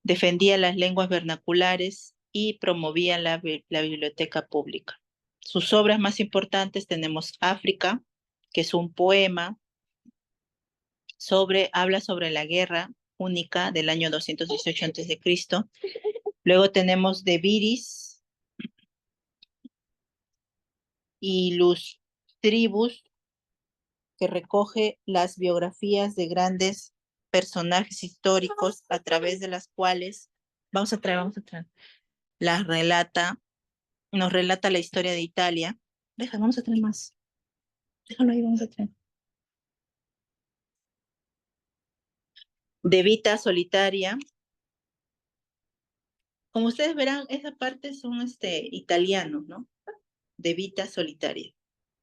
defendía las lenguas vernaculares y promovía la biblioteca pública. Sus obras más importantes tenemos África, que es un poema habla sobre la guerra única del año 218 a.C. Luego tenemos De Viris y Lus Tribus, que recoge las biografías de grandes personajes históricos a través de las cuales, vamos a traer, las nos relata la historia de Italia. Vamos a traer más. Déjalo ahí, vamos a traer. De Vita Solitaria. Como ustedes verán, esa parte son italianos, ¿no? De Vita Solitaria.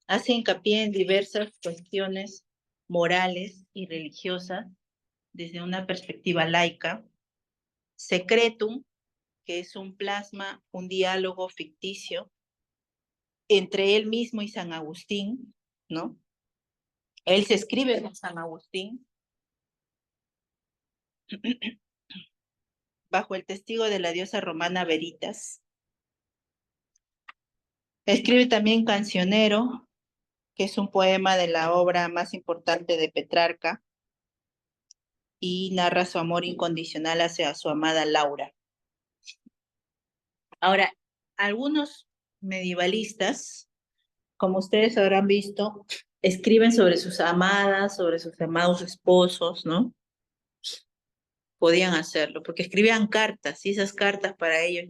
Hace hincapié en diversas cuestiones morales y religiosas desde una perspectiva laica. Secretum, que es un plasma, un diálogo ficticio entre él mismo y San Agustín, ¿no? Él se escribe con San Agustín bajo el testigo de la diosa romana Veritas. Escribe también Cancionero, que es un poema de la obra más importante de Petrarca, y narra su amor incondicional hacia su amada Laura. Ahora, algunos medievalistas, como ustedes habrán visto, escriben sobre sus amadas, sobre sus amados esposos, ¿no? Podían hacerlo, porque escribían cartas, y esas cartas para ellos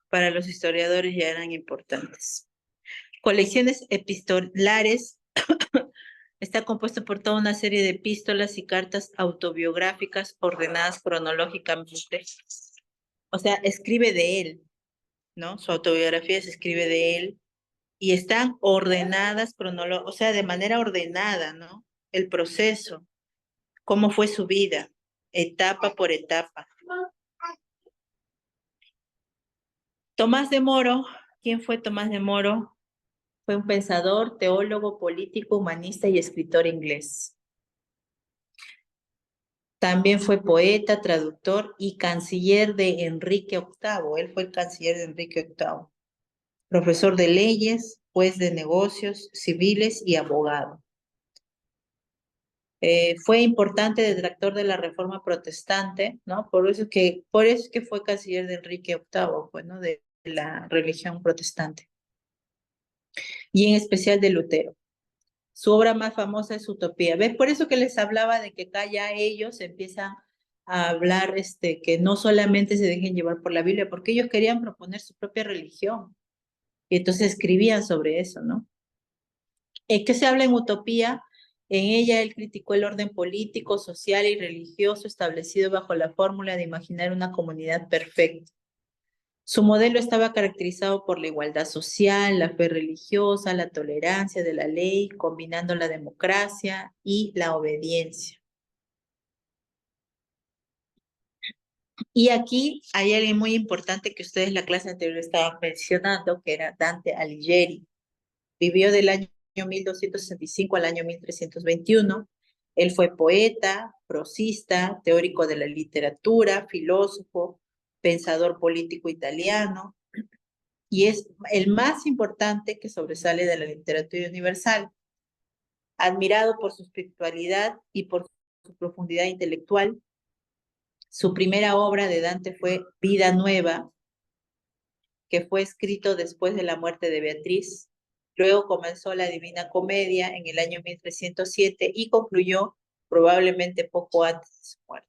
para los historiadores ya eran importantes. Colecciones epistolares. Está compuesto por toda una serie de epístolas y cartas autobiográficas ordenadas cronológicamente. O sea, escribe de él, ¿no? Su autobiografía se escribe de él y están ordenadas o sea, de manera ordenada, ¿no? El proceso, cómo fue su vida, etapa por etapa. Tomás de Moro, ¿quién fue Tomás de Moro? Fue un pensador, teólogo, político, humanista y escritor inglés. También fue poeta, traductor y canciller de Enrique VIII. Él fue el canciller de Enrique VIII. Profesor de leyes, juez de negocios civiles y abogado. Fue importante detractor de la reforma protestante, ¿no? Por eso que fue canciller de Enrique VIII, pues, ¿no? De la religión protestante. Y en especial de Lutero. Su obra más famosa es Utopía. ¿Ves? Por eso que les hablaba de que acá ya ellos empiezan a hablar que no solamente se dejen llevar por la Biblia, porque ellos querían proponer su propia religión. Y entonces escribían sobre eso, ¿no? ¿Qué se habla en Utopía? En ella él criticó el orden político, social y religioso establecido bajo la fórmula de imaginar una comunidad perfecta. Su modelo estaba caracterizado por la igualdad social, la fe religiosa, la tolerancia de la ley, combinando la democracia y la obediencia. Y aquí hay alguien muy importante que ustedes en la clase anterior estaban mencionando, que era Dante Alighieri. Vivió del año 1265 al año 1321 Él fue poeta, prosista, teórico de la literatura, filósofo, pensador político italiano, y es el más importante que sobresale de la literatura universal, admirado por su espiritualidad y por su profundidad intelectual. Su primera obra de Dante fue Vida Nueva, que fue escrito después de la muerte de Beatriz. Luego comenzó la Divina Comedia en el año 1307 y concluyó probablemente poco antes de su muerte.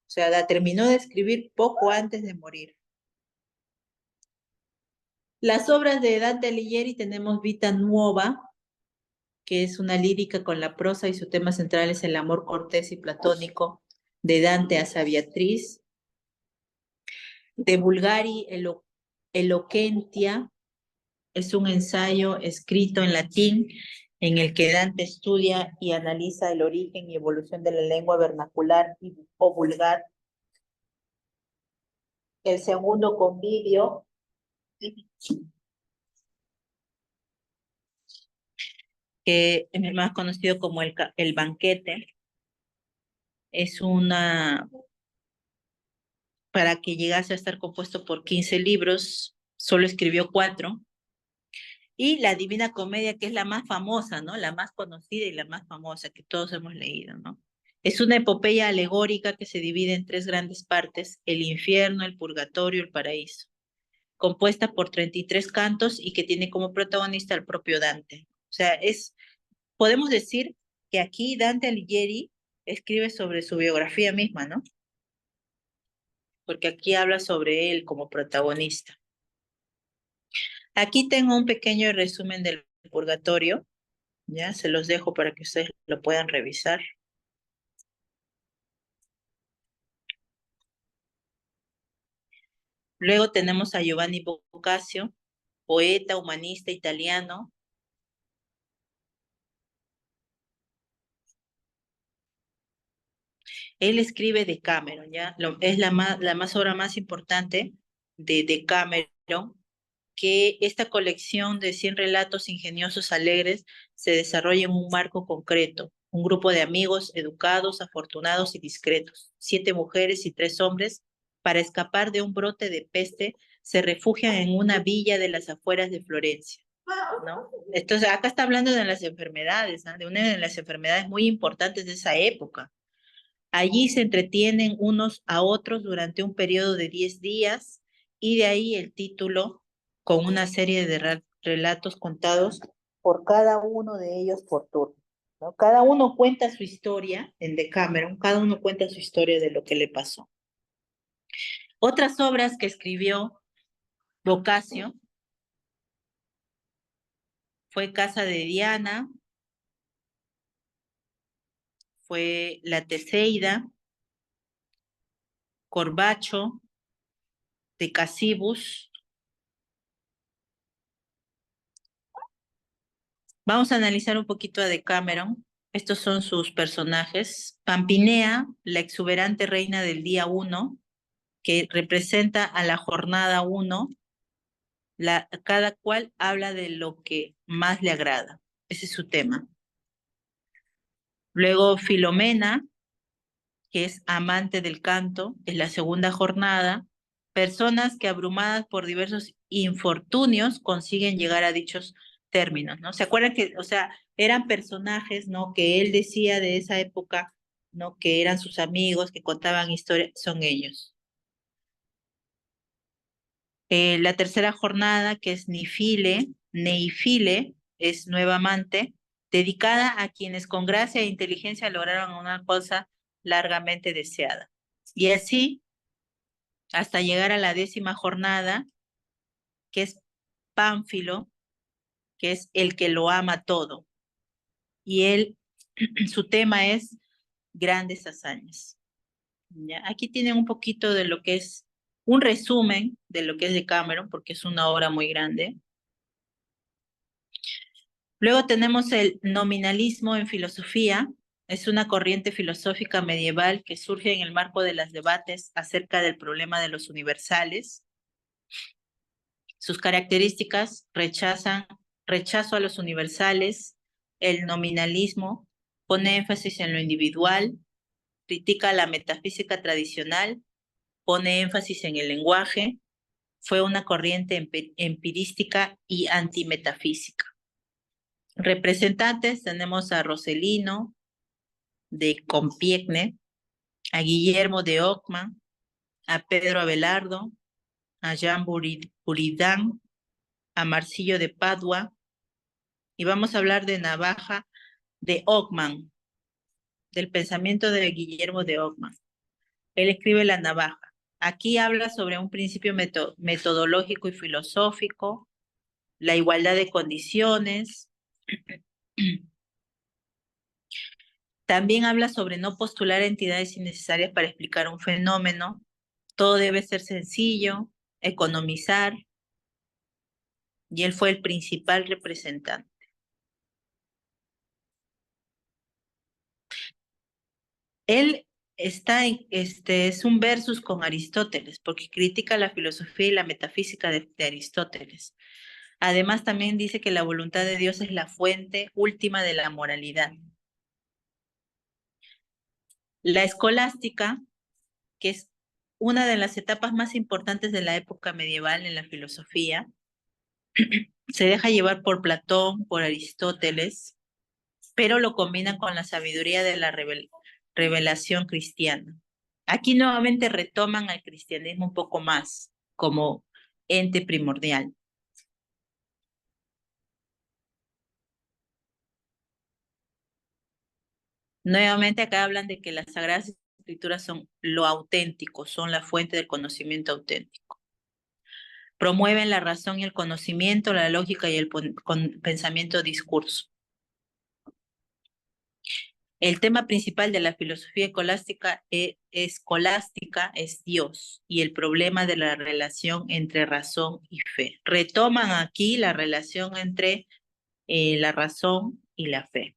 O sea, la terminó de escribir poco antes de morir. Las obras de Dante Alighieri tenemos Vita Nuova, que es una lírica con la prosa y su tema central es el amor cortés y platónico de Dante hacia Beatriz. De Vulgari Eloquentia es un ensayo escrito en latín en el que Dante estudia y analiza el origen y evolución de la lengua vernacular o vulgar. El segundo convivio que es más conocido como el banquete, es para que llegase a estar compuesto por 15 libros, solo escribió 4, y la Divina Comedia, que es la más famosa, ¿no? La más conocida y la más famosa que todos hemos leído, ¿no? Es una epopeya alegórica que se divide en 3 grandes partes, el infierno, el purgatorio, el paraíso, compuesta por 33 cantos y que tiene como protagonista al propio Dante. O sea, podemos decir que aquí Dante Alighieri escribe sobre su biografía misma, ¿no? Porque aquí habla sobre él como protagonista. Aquí tengo un pequeño resumen del purgatorio, ya se los dejo para que ustedes lo puedan revisar. Luego tenemos a Giovanni Boccaccio, poeta, humanista italiano. Él escribe Decameron, ¿ya? Es la obra más importante de Decameron, que esta colección de 100 relatos ingeniosos alegres se desarrolla en un marco concreto, un grupo de amigos educados, afortunados y discretos, 7 mujeres y 3 hombres, para escapar de un brote de peste, se refugian en una villa de las afueras de Florencia, ¿no? Entonces, acá está hablando de las enfermedades, ¿no? De una de las enfermedades muy importantes de esa época. Allí se entretienen unos a otros durante un periodo de 10 días y de ahí el título con una serie de relatos contados por cada uno de ellos por turno, ¿no? Cada uno cuenta su historia en Decameron, cada uno cuenta su historia de lo que le pasó. Otras obras que escribió Boccaccio fue Casa de Diana, fue La Teseida, Corbacho, de Casibus. Vamos a analizar un poquito a Decameron. Estos son sus personajes. Pampinea, la exuberante reina del día 1, que representa a la jornada 1. Cada cual habla de lo que más le agrada. Ese es su tema. Luego Filomena, que es amante del canto, es la segunda jornada. Personas que abrumadas por diversos infortunios consiguen llegar a dichos términos, ¿no? ¿Se acuerdan que, o sea, eran personajes, ¿no? Que él decía de esa época, ¿no? Que eran sus amigos, que contaban historias, son ellos. La tercera jornada, que es Neifile, es nueva amante, dedicada a quienes con gracia e inteligencia lograron una cosa largamente deseada. Y así, hasta llegar a la 10ª jornada, que es Pánfilo, que es el que lo ama todo. Y él, su tema es grandes hazañas. ¿Ya? Aquí tienen un poquito de lo que es, un resumen de lo que es Decameron, porque es una obra muy grande. Luego tenemos el nominalismo en filosofía. Es una corriente filosófica medieval que surge en el marco de los debates acerca del problema de los universales. Sus características rechazo a los universales, el nominalismo, pone énfasis en lo individual, critica la metafísica tradicional, pone énfasis en el lenguaje, fue una corriente empirística y antimetafísica. Representantes tenemos a Roselino de Compiègne, a Guillermo de Ockham, a Pedro Abelardo, a Jean Buridan, a Marsilio de Padua, y vamos a hablar de Navaja de Ockham, del pensamiento de Guillermo de Ockham. Él escribe La Navaja. Aquí habla sobre un principio metodológico y filosófico, la igualdad de condiciones. También habla sobre no postular entidades innecesarias para explicar un fenómeno. Todo debe ser sencillo, economizar, y él fue el principal representante. Él es un versus con Aristóteles, porque critica la filosofía y la metafísica de Aristóteles. Además, también dice que la voluntad de Dios es la fuente última de la moralidad. La escolástica, que es una de las etapas más importantes de la época medieval en la filosofía, se deja llevar por Platón, por Aristóteles, pero lo combinan con la sabiduría de la revelación cristiana. Aquí nuevamente retoman al cristianismo un poco más como ente primordial. Nuevamente acá hablan de que las Sagradas Escrituras son lo auténtico, son la fuente del conocimiento auténtico. Promueven la razón y el conocimiento, la lógica y el pensamiento discurso. El tema principal de la filosofía escolástica es Dios y el problema de la relación entre razón y fe. Retoman aquí la relación entre la razón y la fe.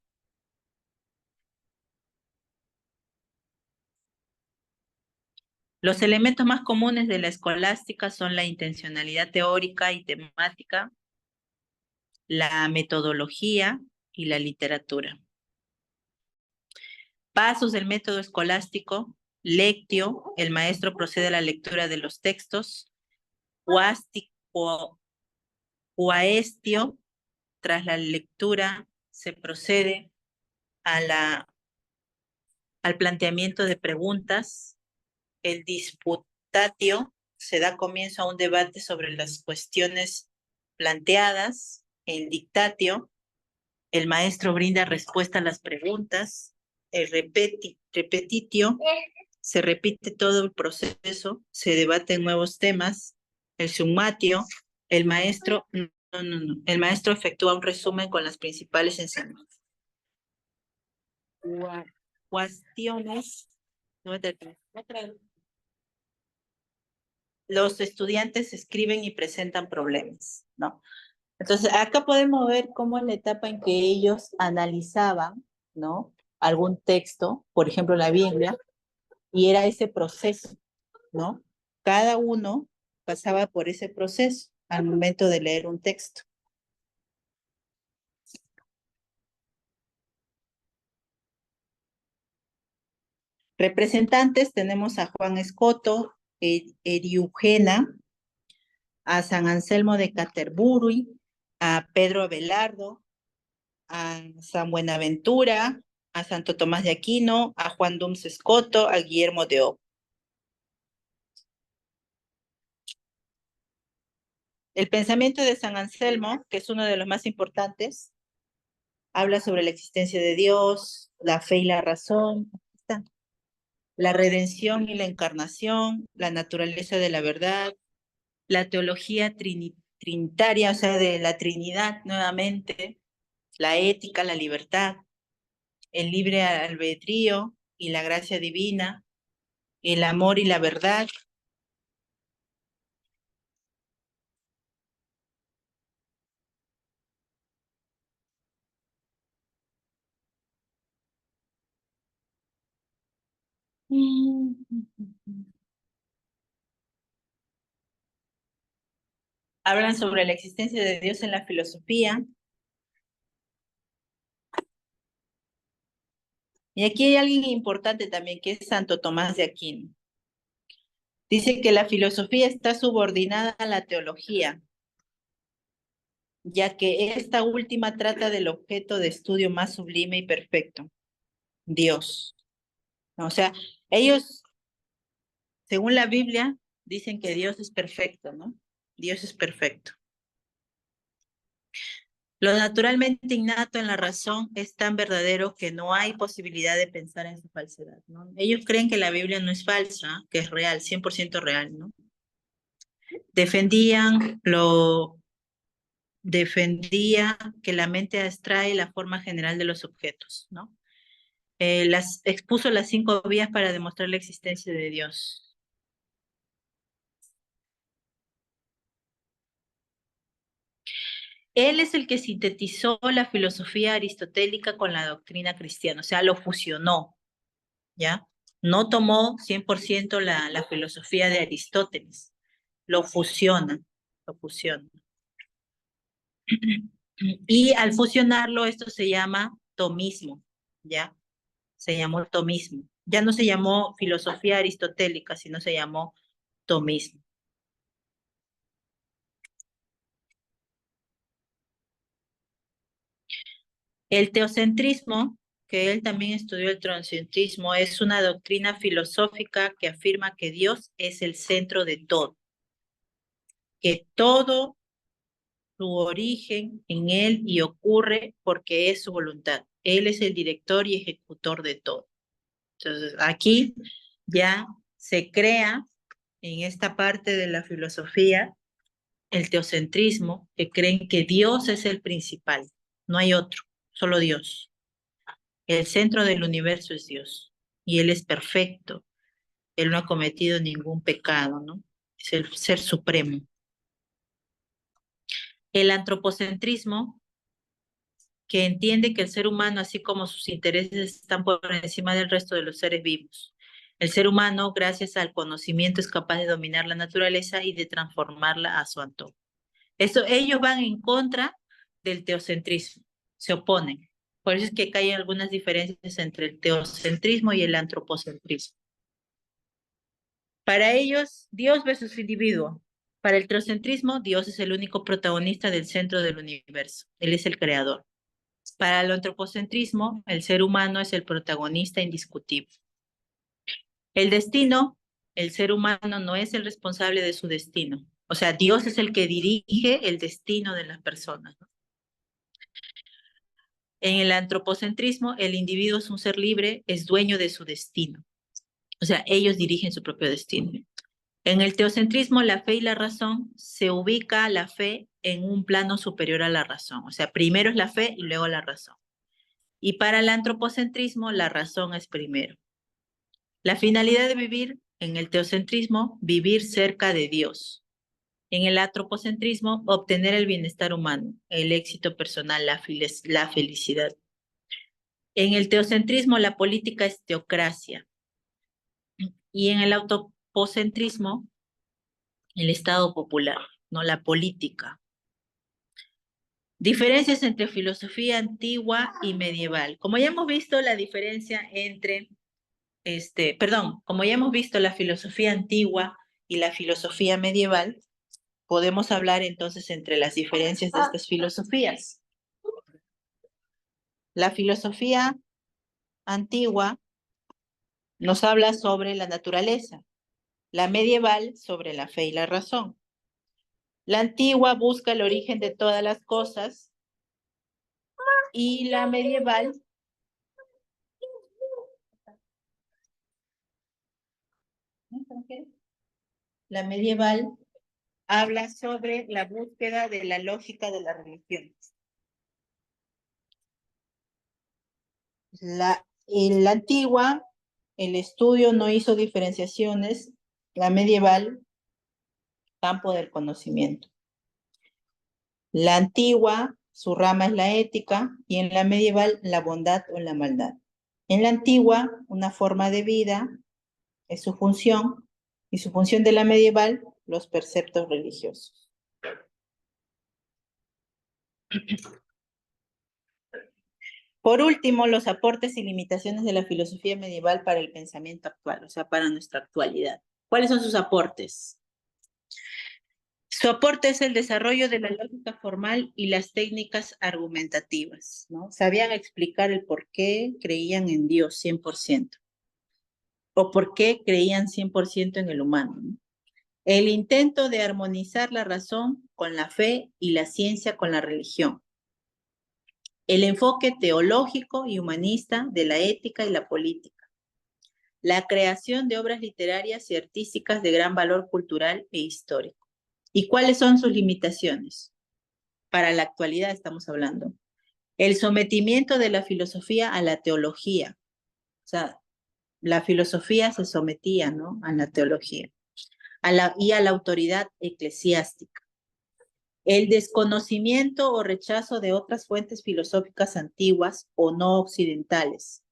Los elementos más comunes de la escolástica son la intencionalidad teórica y temática, la metodología y la literatura. Pasos del método escolástico: lectio, el maestro procede a la lectura de los textos; Quaestio, tras la lectura se procede al planteamiento de preguntas; el disputatio, se da comienzo a un debate sobre las cuestiones planteadas; el dictatio, el maestro brinda respuesta a las preguntas; el repetitio, se repite todo el proceso, se debaten nuevos temas; el summatio, el maestro efectúa un resumen con las principales enseñanzas. Cuestiones, los estudiantes escriben y presentan problemas, ¿no? Entonces, acá podemos ver cómo es la etapa en que ellos analizaban, ¿no?, algún texto, por ejemplo, la Biblia, y era ese proceso, ¿no? Cada uno pasaba por ese proceso al momento de leer un texto. Representantes tenemos a Juan Escoto, Eriugena, a San Anselmo de Canterbury, a Pedro Abelardo, a San Buenaventura, a Santo Tomás de Aquino, a Juan Duns Escoto, a Guillermo de Ockham. El pensamiento de San Anselmo, que es uno de los más importantes, habla sobre la existencia de Dios, la fe y la razón, la redención y la encarnación, la naturaleza de la verdad, la teología trinitaria, o sea, de la Trinidad nuevamente, la ética, la libertad, el libre albedrío y la gracia divina, el amor y la verdad. Hablan sobre la existencia de Dios en la filosofía. Y aquí hay alguien importante también, que es Santo Tomás de Aquino. Dice que la filosofía está subordinada a la teología, ya que esta última trata del objeto de estudio más sublime y perfecto, Dios. O sea, ellos, según la Biblia, dicen que Dios es perfecto, ¿no? Dios es perfecto. Lo naturalmente innato en la razón es tan verdadero que no hay posibilidad de pensar en su falsedad, ¿no? Ellos creen que la Biblia no es falsa, que es real, 100% real, ¿no? Defendía que la mente abstrae la forma general de los objetos, ¿no? Expuso las 5 vías para demostrar la existencia de Dios. Él es el que sintetizó la filosofía aristotélica con la doctrina cristiana, o sea, lo fusionó, ¿ya? No tomó 100% la filosofía de Aristóteles, lo fusiona, lo fusiona. Y al fusionarlo, esto se llama tomismo, ¿ya? Se llamó tomismo. Ya no se llamó filosofía aristotélica, sino se llamó tomismo. El teocentrismo, que él también estudió el teocentrismo, es una doctrina filosófica que afirma que Dios es el centro de todo, que todo su origen en él y ocurre porque es su voluntad. Él es el director y ejecutor de todo. Entonces, aquí ya se crea en esta parte de la filosofía el teocentrismo, que creen que Dios es el principal, no hay otro, solo Dios. El centro del universo es Dios y Él es perfecto. Él no ha cometido ningún pecado, ¿no? Es el ser supremo. El antropocentrismo, que entiende que el ser humano, así como sus intereses, están por encima del resto de los seres vivos. El ser humano, gracias al conocimiento, es capaz de dominar la naturaleza y de transformarla a su antojo. Ellos van en contra del teocentrismo, se oponen. Por eso es que acá hay algunas diferencias entre el teocentrismo y el antropocentrismo. Para ellos, Dios versus individuo. Para el teocentrismo, Dios es el único protagonista del centro del universo. Él es el creador. Para el antropocentrismo, el ser humano es el protagonista indiscutible. El destino, el ser humano no es el responsable de su destino. O sea, Dios es el que dirige el destino de las personas, ¿no? En el antropocentrismo, el individuo es un ser libre, es dueño de su destino. O sea, ellos dirigen su propio destino. En el teocentrismo, la fe y la razón, se ubica la fe en un plano superior a la razón. O sea, primero es la fe y luego la razón. Y para el antropocentrismo, la razón es primero. La finalidad de vivir en el teocentrismo, vivir cerca de Dios. En el antropocentrismo, obtener el bienestar humano, el éxito personal, la felicidad. En el teocentrismo, la política es teocracia. Y en el autopocentrismo, el Estado popular, no la política. Diferencias entre filosofía antigua y medieval. Como ya hemos visto la diferencia entre, como ya hemos visto la filosofía antigua y la filosofía medieval, podemos hablar entonces entre las diferencias de estas filosofías. La filosofía antigua nos habla sobre la naturaleza, la medieval sobre la fe y la razón. La antigua busca el origen de todas las cosas y la medieval habla sobre la búsqueda de la lógica de la religión. En la antigua, el estudio no hizo diferenciaciones, la medieval, campo del conocimiento. La antigua, su rama es la ética, y en la medieval, la bondad o la maldad. En la antigua, una forma de vida es su función, y su función de la medieval, los preceptos religiosos. Por último, los aportes y limitaciones de la filosofía medieval para el pensamiento actual, o sea, para nuestra actualidad. ¿Cuáles son sus aportes? Su aporte es el desarrollo de la lógica formal y las técnicas argumentativas, ¿no? Sabían explicar el por qué creían en Dios 100%, o por qué creían 100% en el humano, ¿no? El intento de armonizar la razón con la fe y la ciencia con la religión. El enfoque teológico y humanista de la ética y la política. La creación de obras literarias y artísticas de gran valor cultural e histórico. ¿Y cuáles son sus limitaciones? Para la actualidad estamos hablando. El sometimiento de la filosofía a la teología. O sea, la filosofía se sometía, ¿no?, a la teología y a la autoridad eclesiástica. El desconocimiento o rechazo de otras fuentes filosóficas antiguas o no occidentales.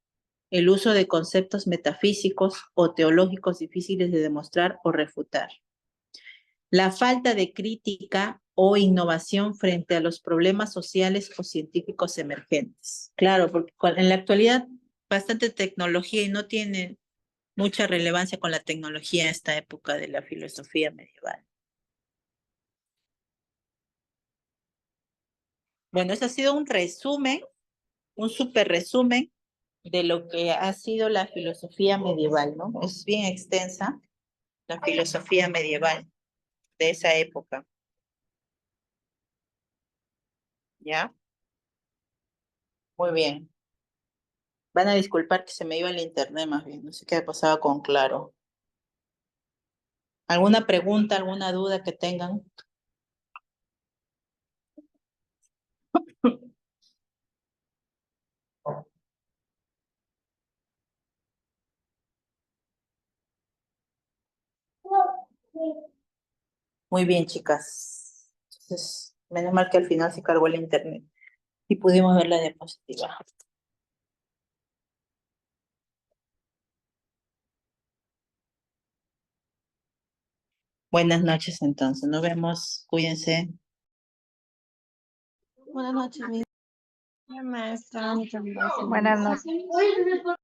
El uso de conceptos metafísicos o teológicos difíciles de demostrar o refutar. La falta de crítica o innovación frente a los problemas sociales o científicos emergentes. Claro, porque en la actualidad bastante tecnología y no tiene mucha relevancia con la tecnología en esta época de la filosofía medieval. Bueno, ese ha sido un resumen, un súper resumen de lo que ha sido la filosofía medieval, ¿no? Es bien extensa la filosofía medieval de esa época. ¿Ya? Muy bien. Van a disculpar que se me iba el internet más bien, no sé qué pasaba con Claro. ¿Alguna pregunta, alguna duda que tengan? Muy bien, chicas. Entonces, menos mal que al final se cargó el internet y pudimos ver la diapositiva. Buenas noches entonces, nos vemos, cuídense. Buenas noches, mi Maestra, muchas gracias. Buenas noches.